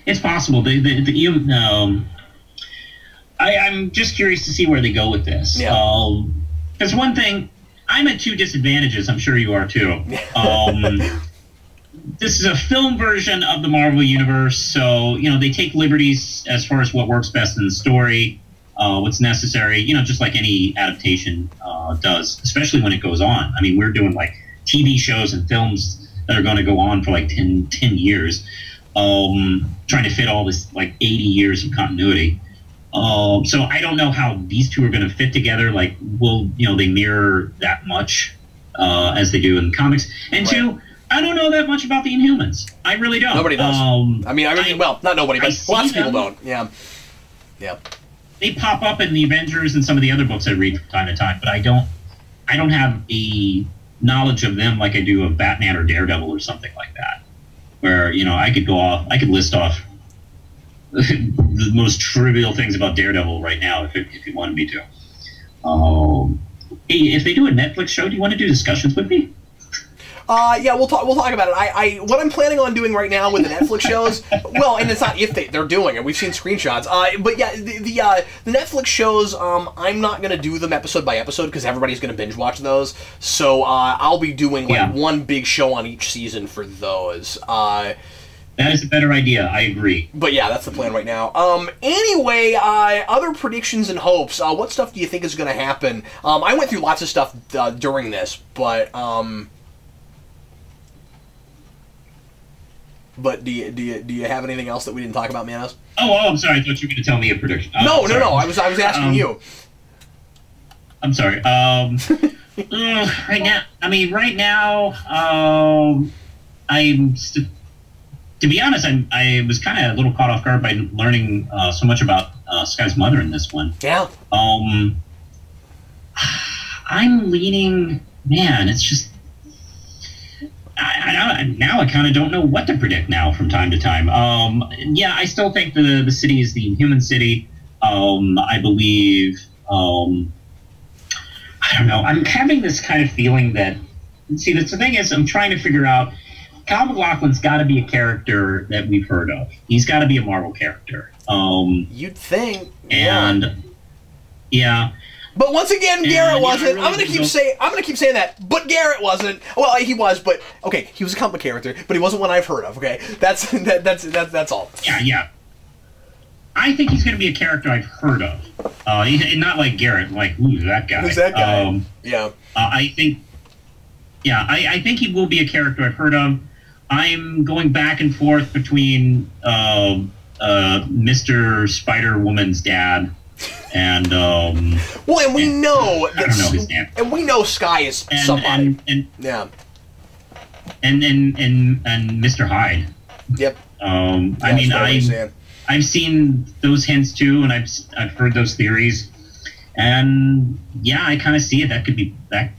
It's possible. I'm just curious to see where they go with this. Yeah. Because one thing, I'm at two disadvantages. I'm sure you are too. This is a film version of the Marvel Universe, so they take liberties as far as what works best in the story, what's necessary. Just like any adaptation does, especially when it goes on. I mean, we're doing like TV shows and films that are going to go on for like 10 years, trying to fit all this like 80 years of continuity. So I don't know how these two are going to fit together. Like, will they mirror that much as they do in the comics? And right. Two, I don't know that much about the Inhumans. I really don't. Nobody does. Well, not nobody, but lots of people don't. Yeah. They pop up in the Avengers and some of the other books I read from time to time, but I don't have a knowledge of them like I do of Batman or Daredevil or something like that, where I could list off the most trivial things about Daredevil right now if you wanted me to. Hey, if they do a Netflix show, do you want to do discussions with me? Yeah, we'll talk about it. What I'm planning on doing right now with the Netflix shows, well, and it's not if they're doing it. We've seen screenshots. But yeah, the Netflix shows, I'm not gonna do them episode by episode because everybody's gonna binge watch those. So I'll be doing like one big show on each season for those. That is a better idea. I agree. But yeah, that's the plan right now. Anyway, other predictions and hopes. What stuff do you think is gonna happen? I went through lots of stuff during this, but. But do you have anything else that we didn't talk about, Manos? Oh, I'm sorry. I thought you were going to tell me a prediction. No. I was asking you. I'm sorry. Right now, to be honest, I was kind of a little caught off guard by learning so much about Sky's mother in this one. Yeah. I'm leaning. Man, it's just. Now I kind of don't know what to predict now from time to time. Yeah, I still think the city is the Inhuman city. I believe. I don't know. I'm having this kind of feeling that. See, the thing is, I'm trying to figure out. Kyle MacLachlan's got to be a character that we've heard of. He's got to be a Marvel character. You'd think. And yeah. But once again, Garrett wasn't. Really I'm gonna keep saying that. But Garrett wasn't. Well, he was, but okay, he was a comic book character, but he wasn't one I've heard of. Okay, that's all. Yeah. I think he's gonna be a character I've heard of. Not like Garrett. Like, who's that guy? Who's that guy? Yeah. I think he will be a character I've heard of. I'm going back and forth between Mr. Spider-Woman's dad. And well, and we know that, I don't know his name. And we know Sky is somebody. And Mr. Hyde. Yep. I've seen those hints too, and I've heard those theories, and yeah, I kind of see it. That could be that.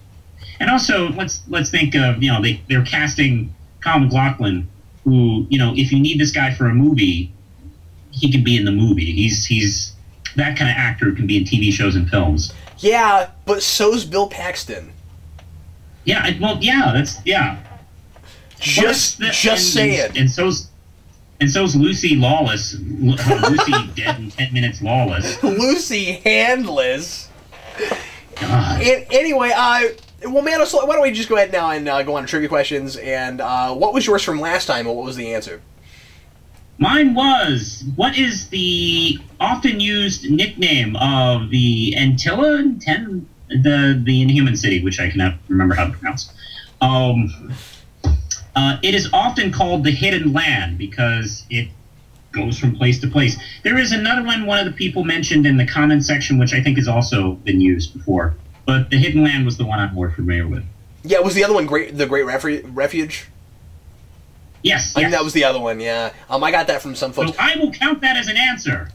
And also, let's think of they're casting Kyle MacLachlan, who if you need this guy for a movie, he can be in the movie. He's that kind of actor can be in TV shows and films. Yeah, but so's Bill Paxton. Yeah, well, yeah, Just saying. And so's Lucy Lawless. Lucy dead in 10 minutes. Lawless. Lucy Handless. God. Anyway, well, Manos, why don't we just go ahead now and go on to trivia questions? And what was yours from last time, and what was the answer? Mine was, what is the often used nickname of the Antilla, the Inhuman City, which I cannot remember how to pronounce. It is often called the Hidden Land because it goes from place to place. There is another one of the people mentioned in the comment section, which I think has also been used before. But the Hidden Land was the one I'm more familiar with. Yeah, was the other one the Great Refuge? Yes. I think that was the other one, yeah. I got that from some folks. So I will count that as an answer.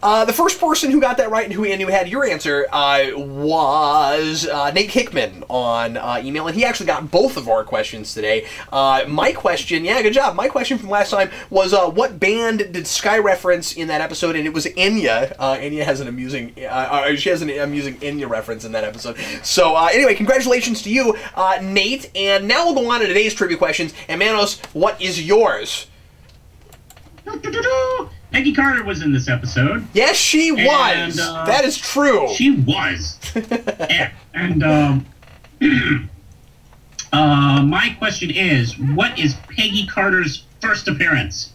The first person who got that right and who had your answer was Nate Hickman on email, and he actually got both of our questions today. My question, yeah, good job. My question from last time was, what band did Sky reference in that episode? And it was Enya. Enya has an amusing, she has an amusing Enya reference in that episode. So anyway, congratulations to you, Nate. And now we'll go on to today's trivia questions. And Manos, what is yours? Peggy Carter was in this episode. Yes, she was. That is true. She was. My question is, what is Peggy Carter's first appearance?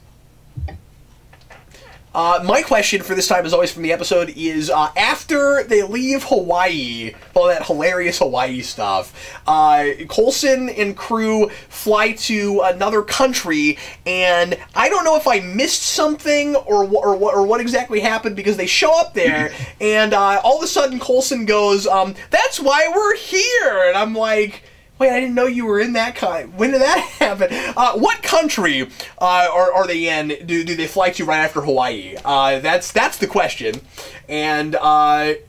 My question for this time, as always, from the episode is, after they leave Hawaii, all that hilarious Hawaii stuff, Coulson and crew fly to another country, and I don't know if I missed something or what exactly happened, because they show up there, and all of a sudden Coulson goes, that's why we're here! And I'm like, wait, I didn't know you were in that kind. When did that happen? What country are they in? Do they fly to right after Hawaii? That's the question. And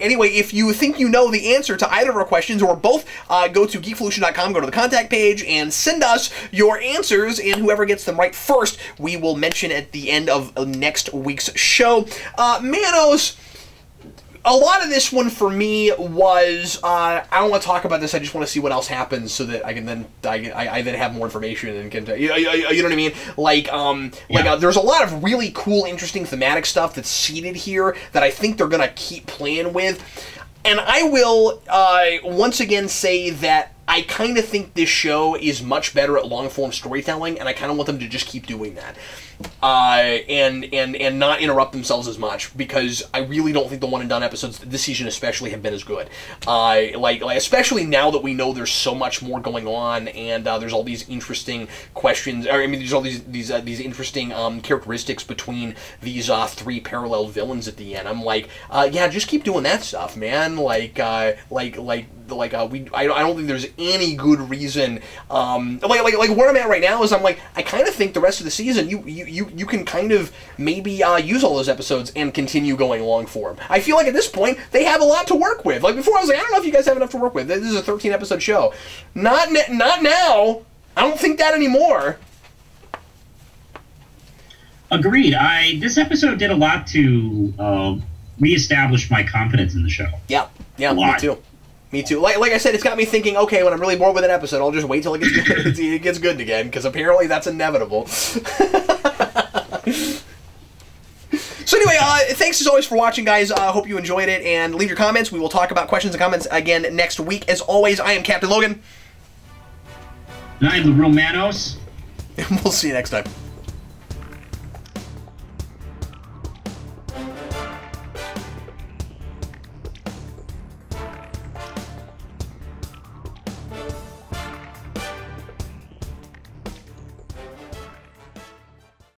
anyway, if you think you know the answer to either of our questions or both, go to geekvolution.com, go to the contact page, and send us your answers. And whoever gets them right first, we will mention at the end of next week's show. Manos, a lot of this one for me was, I don't want to talk about this, I just want to see what else happens so that I can then, I then have more information and can, you know what I mean? Like, there's a lot of really cool, interesting thematic stuff that's seeded here that I think they're going to keep playing with. And I will, once again say that I kind of think this show is much better at long-form storytelling, and I kind of want them to just keep doing that. And not interrupt themselves as much, because I really don't think the one-and-done episodes this season especially have been as good. Like especially now that we know there's so much more going on, and there's all these interesting questions, or I mean, there's all these interesting characteristics between these three parallel villains at the end. I'm like, yeah, just keep doing that stuff, man. I don't think there's any good reason. Like where I'm at right now is I'm like, I kind of think the rest of the season you can kind of maybe use all those episodes and continue going long for them. I feel like at this point they have a lot to work with. Like before I was like, I don't know if you guys have enough to work with. This is a 13 episode show. Not now. I don't think that anymore. Agreed. This episode did a lot to reestablish my confidence in the show. Yeah, me too. Me too. Like I said, it's got me thinking, okay, when I'm really bored with an episode, I'll just wait till it gets good again, because apparently that's inevitable. So anyway, thanks as always for watching, guys. I hope you enjoyed it, and leave your comments. We will talk about questions and comments again next week. As always, I am Captain Logan. And I'm the real Manos. And we'll see you next time.